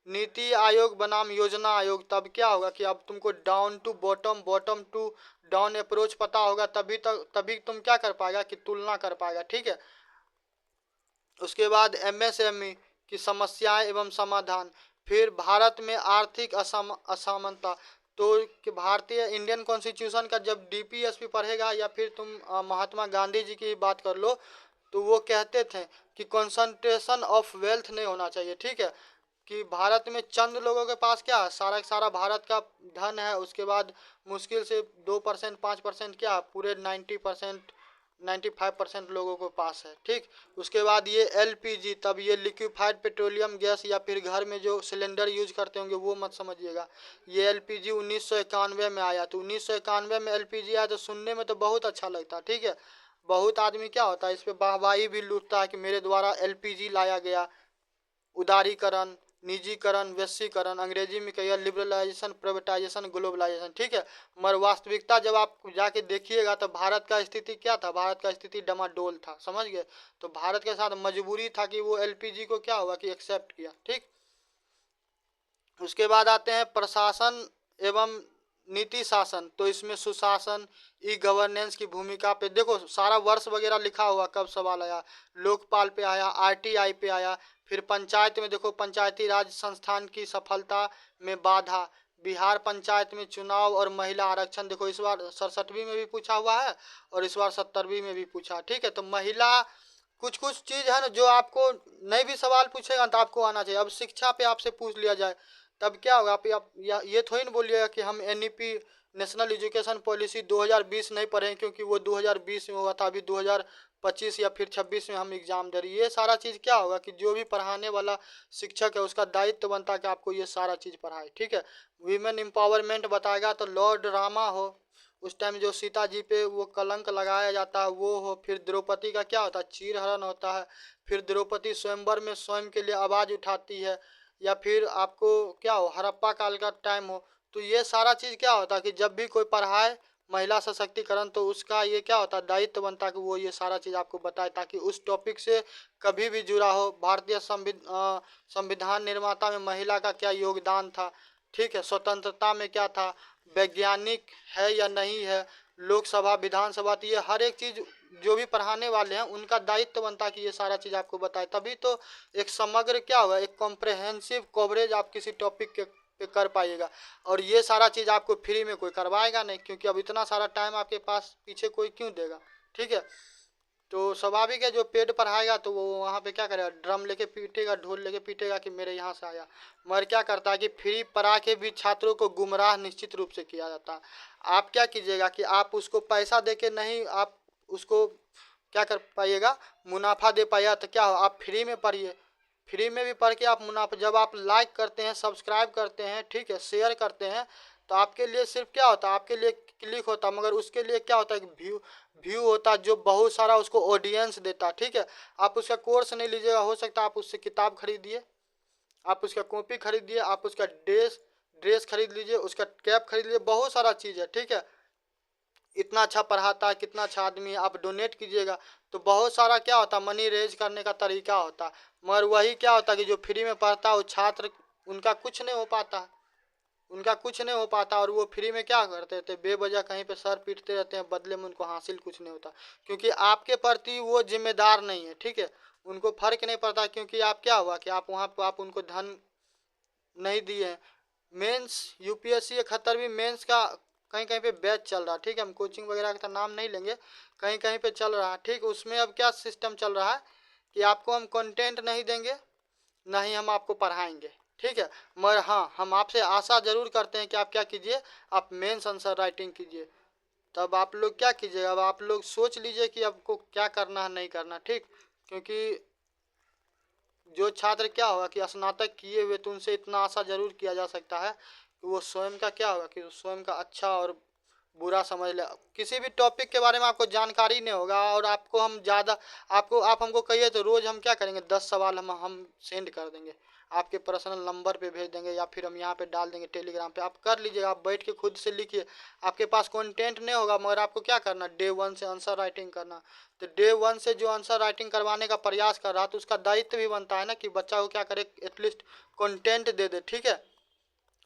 नीति आयोग बनाम योजना आयोग। तब क्या होगा कि अब तुमको down to bottom, bottom to down approach पता होगा, तभी तुम क्या कर पाएगा कि तुलना कर पाएगा। ठीक है, उसके बाद MSME की समस्याएं एवं समाधान। फिर भारत में आर्थिक असमानता, तो कि भारतीय इंडियन कॉन्स्टिट्यूशन का जब DPSP पढ़ेगा या फिर तुम महात्मा गांधी जी की बात कर लो, तो वो कहते थे कि कंसंट्रेशन ऑफ वेल्थ नहीं होना चाहिए। ठीक है, कि भारत में चंद लोगों के पास क्या है, सारा सारा भारत का धन है, उसके बाद मुश्किल से 2% 5% क्या, पूरे 90% 95% लोगों के पास है। ठीक, उसके बाद ये LPG, तब ये लिक्विफाइड पेट्रोलियम गैस, या फिर घर में जो सिलेंडर यूज करते होंगे वो मत समझिएगा। ये LPG 1991 में आया, तो 1991 में LPG आया, तो सुनने में तो बहुत अच्छा लगता। ठीक है, बहुत आदमी क्या होता है इस पे वाहवाही भी लूटता है कि मेरे द्वारा LPG लाया गया। उदारीकरण, निजीकरण, वैश्वीकरण, अंग्रेजी में कहिए लिबरलाइजेशन, प्राइवेटाइजेशन, ग्लोबलाइजेशन। ठीक है, मगर वास्तविकता जब आप जाके देखिएगा तो भारत का स्थिति क्या था, भारत का स्थिति डमाडोल था, समझ गए। तो भारत के साथ मजबूरी था कि वो LPG को क्या हुआ कि एक्सेप्ट किया। ठीक, उसके बाद आते हैं प्रशासन एवं नीति शासन, तो इसमें सुशासन, गवर्नेंस की भूमिका पे देखो सारा वर्ष वगैरह लिखा हुआ, कब सवाल आया, लोकपाल पे आया, RTI पे आया। फिर पंचायत में देखो, पंचायती राज संस्थान की सफलता में बाधा, बिहार पंचायत में चुनाव और महिला आरक्षण। देखो इस बार 67वीं में भी पूछा हुआ है और इस बार 70वीं में भी पूछा। ठीक है, तो महिला, कुछ कुछ चीज़ है ना जो आपको नहीं भी सवाल पूछेगा तो आपको आना चाहिए। अब शिक्षा पे आपसे पूछ लिया जाए तब क्या होगा, आप ये थोड़ी ना बोलिएगा कि हम NEP नेशनल एजुकेशन पॉलिसी 2020 नहीं पढ़े, क्योंकि वो 2020 में हुआ था, अभी 2025 या फिर 26 में हम एग्ज़ाम दे रही है। ये सारा चीज़ क्या होगा कि जो भी पढ़ाने वाला शिक्षक है उसका दायित्व बनता है कि आपको ये सारा चीज़ पढ़ाए। ठीक है, वीमेन एम्पावरमेंट बताएगा तो लॉर्ड रामा हो, उस टाइम जो सीता जी पे वो कलंक लगाया जाता है वो हो। फिर द्रौपदी का क्या होता है, चीरहरण होता है। फिर द्रौपदी स्वयंवर में स्वयं के लिए आवाज़ उठाती है। या फिर आपको क्या हो, हड़प्पा काल का टाइम हो। तो ये सारा चीज़ क्या होता है कि जब भी कोई पढ़ाए महिला सशक्तिकरण, तो उसका ये क्या होता है, दायित्व बनता है कि वो ये सारा चीज़ आपको बताए, ताकि उस टॉपिक से कभी भी जुड़ा हो। भारतीय संविधान निर्माता में महिला का क्या योगदान था। ठीक है, स्वतंत्रता में क्या था, वैज्ञानिक है या नहीं है, लोकसभा विधानसभा, तो ये हर एक चीज़ जो भी पढ़ाने वाले हैं उनका दायित्व बनता है कि ये सारा चीज़ आपको बताए, तभी तो एक समग्र क्या होगा, एक कॉम्प्रहेंसिव कवरेज आप किसी टॉपिक के पे कर पाइएगा। और ये सारा चीज़ आपको फ्री में कोई करवाएगा नहीं, क्योंकि अब इतना सारा टाइम आपके पास पीछे कोई क्यों देगा। ठीक है, तो स्वाभाविक है जो पेड पढ़ाएगा तो वो वहाँ पे क्या करेगा, ड्रम लेके पीटेगा, ढोल लेके पीटेगा कि मेरे यहाँ से आया। मगर क्या करता है कि फ्री पढ़ा के भी छात्रों को गुमराह निश्चित रूप से किया जाता है। आप क्या कीजिएगा कि आप उसको पैसा दे के नहीं, आप उसको क्या कर पाइएगा, मुनाफा दे पाइएगा। तो क्या हो, आप फ्री में पढ़िए, फ्री में भी पढ़ के आप मुनाफा, जब आप लाइक करते हैं, सब्सक्राइब करते हैं, ठीक है, शेयर करते हैं, तो आपके लिए सिर्फ क्या होता है, आपके लिए क्लिक होता है, मगर उसके लिए क्या होता है, व्यू व्यू होता है जो बहुत सारा उसको ऑडियंस देता है। ठीक है, आप उसका कोर्स नहीं लीजिएगा, हो सकता है आप उससे किताब खरीदिए, आप उसका कॉपी खरीदिए, आप उसका ड्रेस खरीद लीजिए, उसका कैप खरीद लीजिए, बहुत सारा चीज़ है। ठीक है, इतना अच्छा पढ़ाता है, कितना अच्छा आदमी है, आप डोनेट कीजिएगा। तो बहुत सारा क्या होता है, मनी रेज करने का तरीका होता है। मगर वही क्या होता है कि जो फ्री में पढ़ता है वो छात्र, उनका कुछ नहीं हो पाता, उनका कुछ नहीं हो पाता, और वो फ्री में क्या करते थे, बेवजह कहीं पे सर पीटते रहते हैं, बदले में उनको हासिल कुछ नहीं होता, क्योंकि आपके प्रति वो जिम्मेदार नहीं है। ठीक है, उनको फर्क नहीं पड़ता, क्योंकि आप क्या हुआ कि आप वहाँ पर आप उनको धन नहीं दिए। मेंस यूपीएससी 71वीं मेंस का कहीं कहीं पे बैच चल रहा है। ठीक है, हम कोचिंग वगैरह का नाम नहीं लेंगे, कहीं कहीं पे चल रहा है। ठीक, उसमें अब क्या सिस्टम चल रहा है कि आपको हम कंटेंट नहीं देंगे, ना ही हम आपको पढ़ाएंगे। ठीक है, मगर हाँ, हम आपसे आशा जरूर करते हैं कि आप क्या कीजिए, आप मेंस आंसर राइटिंग कीजिए। तब आप लोग क्या कीजिएगा, अब आप लोग सोच लीजिए कि आपको क्या करना है, नहीं करना। ठीक, क्योंकि जो छात्र क्या होगा कि स्नातक किए हुए, तो उनसे इतना आशा जरूर किया जा सकता है कि वो स्वयं का क्या होगा कि स्वयं का अच्छा और बुरा समझ ले। किसी भी टॉपिक के बारे में आपको जानकारी नहीं होगा, और आपको हम ज़्यादा, आप हमको कहिए तो रोज़ हम क्या करेंगे, 10 सवाल हम सेंड कर देंगे, आपके पर्सनल नंबर पे भेज देंगे, या फिर हम यहाँ पे डाल देंगे टेलीग्राम पे, आप कर लीजिएगा, आप बैठ के खुद से लिखिए। आपके पास कंटेंट नहीं होगा, मगर आपको क्या करना, डे 1 से आंसर राइटिंग करना। तो डे 1 से जो आंसर राइटिंग करवाने का प्रयास कर रहा, तो उसका दायित्व भी बनता है ना कि बच्चा को क्या करे, एटलीस्ट कंटेंट दे दे। ठीक है,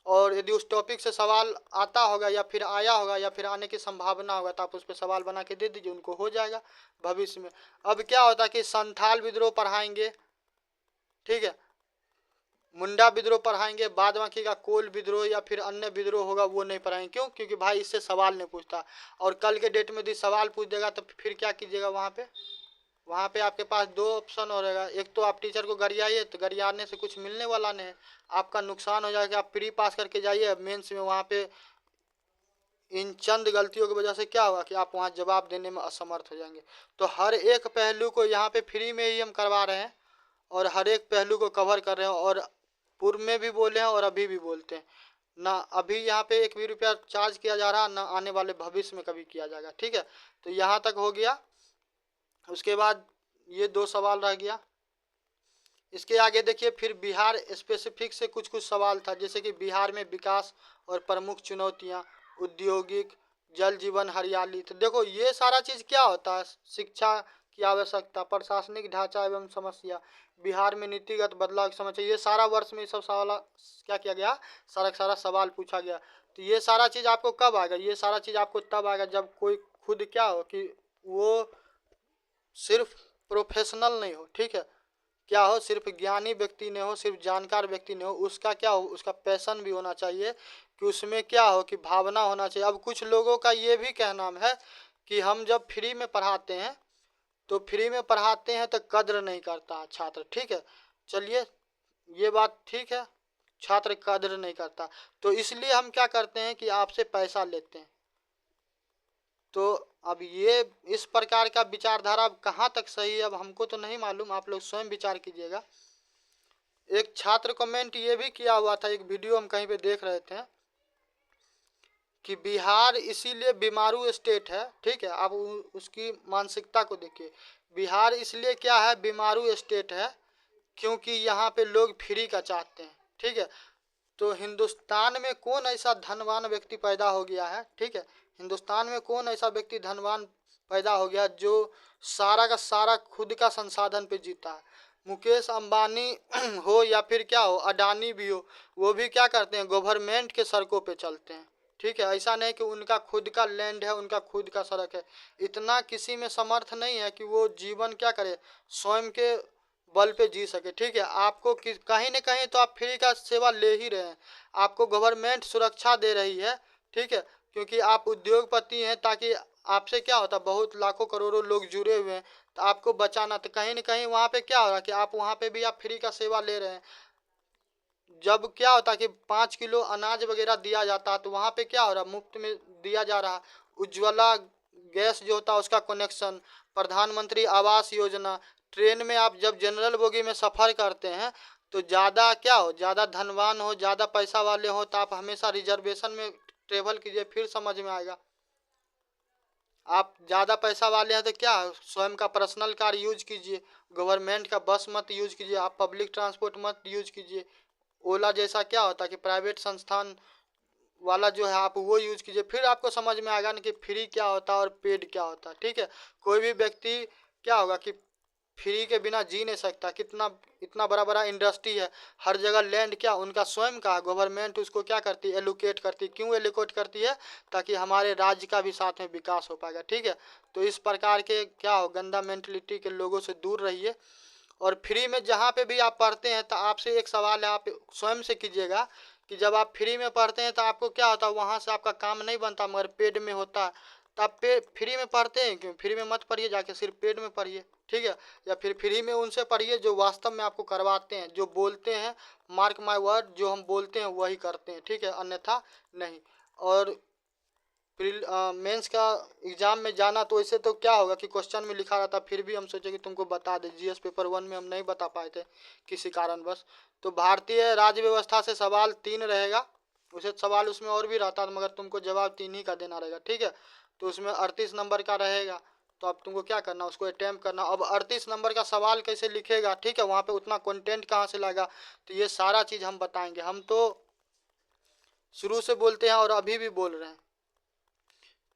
और यदि उस टॉपिक से सवाल आता होगा, या फिर आया होगा, या फिर आने की संभावना होगा, तो आप उस पर सवाल बना के दे दीजिए, उनको हो जाएगा भविष्य में। अब क्या होता है कि संथाल विद्रोह पढ़ाएंगे, ठीक है, मुंडा विद्रोह पढ़ाएंगे, बाद बाकी का कोल विद्रोह या फिर अन्य विद्रोह होगा वो नहीं पढ़ाएंगे। क्यों? क्योंकि भाई इससे सवाल नहीं पूछता, और कल के डेट में यदि सवाल पूछ देगा तो फिर क्या कीजिएगा, वहाँ पे आपके पास दो ऑप्शन हो रहेगा। एक तो आप टीचर को गरियाइए, तो गरियाने से कुछ मिलने वाला नहीं है, आपका नुकसान हो जाएगा। आप प्री पास करके जाइए, मेंस में वहाँ पे इन चंद गलतियों की वजह से क्या होगा कि आप वहाँ जवाब देने में असमर्थ हो जाएंगे। तो हर एक पहलू को यहाँ पे फ्री में ही हम करवा रहे हैं, और हर एक पहलू को कवर कर रहे हैं, और पूर्व में भी बोले हैं और अभी भी बोलते हैं ना। अभी यहाँ पे 1 भी रुपया चार्ज किया जा रहा है ना, आने वाले भविष्य में कभी किया जाएगा। ठीक है, तो यहाँ तक हो गया। उसके बाद ये 2 सवाल रह गया। इसके आगे देखिए, फिर बिहार स्पेसिफिक से कुछ कुछ सवाल था, जैसे कि बिहार में विकास और प्रमुख चुनौतियाँ, औद्योगिक, जल जीवन हरियाली। तो देखो ये सारा चीज़ क्या होता है, शिक्षा की आवश्यकता, प्रशासनिक ढांचा एवं समस्या, बिहार में नीतिगत बदलाव की समस्या, ये सारा वर्ष में सब सवाल क्या किया गया, सारा सवाल पूछा गया। तो ये सारा चीज़ आपको कब आएगा, ये सारा चीज़ आपको तब आएगा जब कोई खुद क्या हो कि वो सिर्फ प्रोफेशनल नहीं हो। ठीक है, क्या हो, सिर्फ ज्ञानी व्यक्ति नहीं हो, सिर्फ जानकार व्यक्ति नहीं हो, उसका क्या हो, उसका पैशन भी होना चाहिए, कि उसमें क्या हो कि भावना होना चाहिए। अब कुछ लोगों का ये भी कहना है कि हम जब फ्री में पढ़ाते हैं, तो फ्री में पढ़ाते हैं तो कद्र नहीं करता छात्र। ठीक है, चलिए ये बात ठीक है, छात्र कद्र नहीं करता, तो इसलिए हम क्या करते हैं कि आपसे पैसा लेते हैं। तो अब ये इस प्रकार का विचारधारा अब कहाँ तक सही है, अब हमको तो नहीं मालूम, आप लोग स्वयं विचार कीजिएगा। एक छात्र कमेंट ये भी किया हुआ था, एक वीडियो हम कहीं पे देख रहे थे कि बिहार इसीलिए बीमारू स्टेट है। ठीक है, आप उसकी मानसिकता को देखिए, बिहार इसलिए क्या है, बीमारू स्टेट है, क्योंकि यहाँ पे लोग फ्री का चाहते हैं। ठीक है, तो हिंदुस्तान में कौन ऐसा धनवान व्यक्ति पैदा हो गया है, ठीक है, हिंदुस्तान में कौन ऐसा व्यक्ति धनवान पैदा हो गया जो सारा का सारा खुद का संसाधन पे जीता है। मुकेश अंबानी हो या फिर क्या हो, अडानी भी हो, वो भी क्या करते हैं, गवर्नमेंट के सड़कों पे चलते हैं। ठीक है, ऐसा नहीं कि उनका खुद का लैंड है, उनका खुद का सड़क है। इतना किसी में समर्थ नहीं है कि वो जीवन क्या करे, स्वयं के बल पे जी सके। ठीक है, आपको कहीं न कहीं तो आप फ्री का सेवा ले ही रहे हैं, आपको गवर्नमेंट सुरक्षा दे रही है। ठीक है, क्योंकि आप उद्योगपति हैं, ताकि आपसे क्या होता है, बहुत लाखों करोड़ों लोग जुड़े हुए हैं, तो आपको बचाना, तो कहीं ना कहीं वहाँ पे क्या हो रहा है कि आप वहाँ पे भी आप फ्री का सेवा ले रहे हैं। जब क्या होता है कि 5 किलो अनाज वगैरह दिया जाता है, तो वहाँ पे क्या हो रहा है, मुफ्त में दिया जा रहा है। उज्ज्वला गैस जो होता है उसका कनेक्शन, प्रधानमंत्री आवास योजना, ट्रेन में आप जब जनरल बोगी में सफ़र करते हैं तो ज़्यादा क्या हो, ज़्यादा धनवान हो, ज़्यादा पैसा वाले हो, तो आप हमेशा रिजर्वेशन में ट्रेवल कीजिए, फिर समझ में आएगा। आप ज़्यादा पैसा वाले हैं तो क्या, स्वयं का पर्सनल कार यूज कीजिए, गवर्नमेंट का बस मत यूज कीजिए, आप पब्लिक ट्रांसपोर्ट मत यूज कीजिए। ओला जैसा क्या होता है कि प्राइवेट संस्थान वाला जो है आप वो यूज कीजिए, फिर आपको समझ में आएगा ना कि फ्री क्या होता है और पेड क्या होता है। ठीक है, कोई भी व्यक्ति क्या होगा कि फ्री के बिना जी नहीं सकता। कितना इतना बड़ा बड़ा इंडस्ट्री है, हर जगह लैंड क्या उनका स्वयं का, गवर्नमेंट उसको क्या करती है, एलोकेट करती है। क्यों एलोकेट करती है? ताकि हमारे राज्य का भी साथ में विकास हो पाएगा। ठीक है, तो इस प्रकार के क्या हो, गंदा मेंटलिटी के लोगों से दूर रहिए। और फ्री में जहाँ पे भी आप पढ़ते हैं तो आपसे एक सवाल है, आप स्वयं से कीजिएगा कि जब आप फ्री में पढ़ते हैं तो आपको क्या होता है, वहाँ से आपका काम नहीं बनता, मगर पेड में होता है। तो आप फ्री में पढ़ते हैं क्यों? फ्री में मत पढ़िए, जाके सिर्फ पेड में पढ़िए। ठीक है, या फिर फ्री में उनसे पढ़िए जो वास्तव में आपको करवाते हैं, जो बोलते हैं, मार्क माय वर्ड, जो हम बोलते हैं वही करते हैं। ठीक है, अन्यथा नहीं। और मेंस का एग्जाम में जाना, तो इससे तो क्या होगा कि क्वेश्चन में लिखा रहता, फिर भी हम सोचे कि तुमको बता दें। जीएस पेपर 1 में हम नहीं बता पाए थे किसी कारणवश। तो भारतीय राज्य व्यवस्था से सवाल 3 रहेगा, उसे सवाल उसमें और भी रहता मगर तुमको जवाब 3 ही का देना रहेगा। ठीक है, तो उसमें 38 नंबर का रहेगा, तो अब तुमको क्या करना, उसको अटेम्प्ट करना। अब 38 नंबर का सवाल कैसे लिखेगा, ठीक है, वहाँ पे उतना कंटेंट कहाँ से लाएगा, तो ये सारा चीज़ हम बताएंगे। हम तो शुरू से बोलते हैं और अभी भी बोल रहे हैं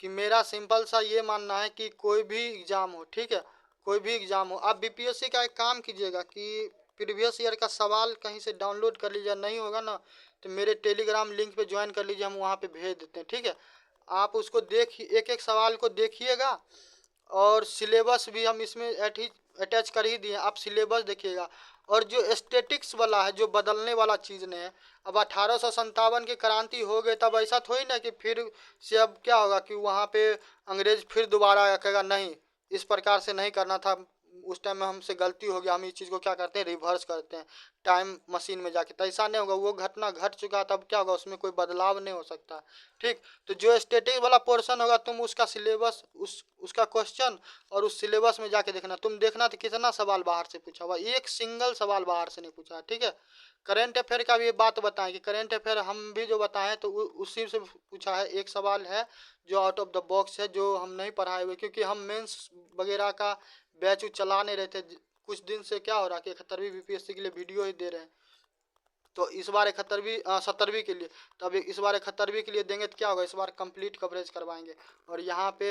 कि मेरा सिंपल सा ये मानना है कि कोई भी एग्ज़ाम हो, ठीक है, कोई भी एग्ज़ाम हो, आप बीपीएससी का एक काम कीजिएगा कि प्रीवियस ईयर का सवाल कहीं से डाउनलोड कर लीजिए। नहीं होगा ना तो मेरे टेलीग्राम लिंक पे ज्वाइन कर लीजिए, हम वहाँ पे भेज देते हैं। ठीक है, आप उसको देखिए, एक एक सवाल को देखिएगा, और सिलेबस भी हम इसमें अटैच कर ही दिए, आप सिलेबस देखिएगा। और जो स्टेटिक्स वाला है, जो बदलने वाला चीज़ नहीं है, अब 1857 की क्रांति हो गई, तब ऐसा थोड़ी ना कि फिर से अब क्या होगा कि वहाँ पे अंग्रेज फिर दोबारा कहेगा नहीं, इस प्रकार से नहीं करना था, उस टाइम में हमसे गलती हो गया, हम इस चीज़ को क्या करते हैं, रिवर्स करते हैं टाइम मशीन में जाके। तो ऐसा नहीं होगा, वो घटना घट चुका, तब क्या होगा, उसमें कोई बदलाव नहीं हो सकता। ठीक, तो जो स्टैटिक वाला पोर्शन होगा, तुम उसका सिलेबस, उसका क्वेश्चन और उस सिलेबस में जाके देखना, तुम देखना तो कितना सवाल बाहर से पूछा हुआ, एक सिंगल सवाल बाहर से नहीं पूछा। ठीक है, करंट अफेयर का भी ये बात बताएं कि करंट अफेयर हम भी जो बताएं तो उसी से पूछा है। एक सवाल है जो आउट ऑफ द बॉक्स है, जो हम नहीं पढ़ाए हुए, क्योंकि हम मेंस वगैरह का बैच चला नहीं रहे थे। कुछ दिन से क्या हो रहा है कि 71वीं बीपीएससी के लिए वीडियो ही दे रहे हैं, तो इस बार 70वीं के लिए, तब इस बार 71वीं के लिए देंगे तो क्या होगा, इस बार कंप्लीट कवरेज करवाएंगे। और यहाँ पे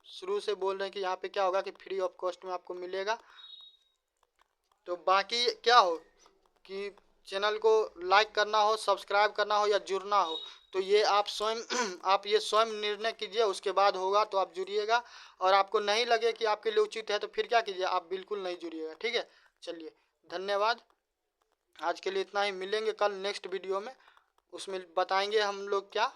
शुरू से बोल रहे हैं कि यहाँ पे क्या होगा कि फ्री ऑफ कॉस्ट में आपको मिलेगा। तो बाकी क्या हो कि चैनल को लाइक करना हो, सब्सक्राइब करना हो या जुड़ना हो, तो ये आप स्वयं आप ये स्वयं निर्णय कीजिए, उसके बाद होगा तो आप जुड़िएगा। और आपको नहीं लगे कि आपके लिए उचित है तो फिर क्या कीजिए, आप बिल्कुल नहीं जुड़िएगा। ठीक है, चलिए, धन्यवाद। आज के लिए इतना ही, मिलेंगे कल नेक्स्ट वीडियो में। उसमें बताएंगे हम लोग क्या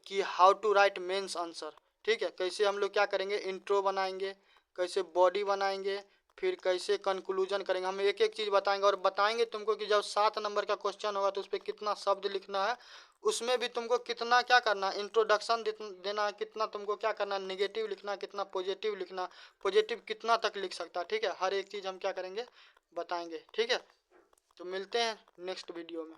कि how to write mains answer. ठीक है, कैसे हम लोग क्या करेंगे, इंट्रो बनाएंगे, कैसे बॉडी बनाएंगे, फिर कैसे कंक्लूजन करेंगे। हम एक एक चीज़ बताएंगे, और बताएंगे तुमको कि जब 7 नंबर का क्वेश्चन होगा तो उस पर कितना शब्द लिखना है, उसमें भी तुमको कितना क्या करना है, इंट्रोडक्शन देना है, कितना तुमको क्या करना है, निगेटिव लिखना, कितना पॉजिटिव लिखना, पॉजिटिव कितना तक लिख सकता है। ठीक है, हर एक चीज़ हम क्या करेंगे, बताएंगे। ठीक है, तो मिलते हैं नेक्स्ट वीडियो में।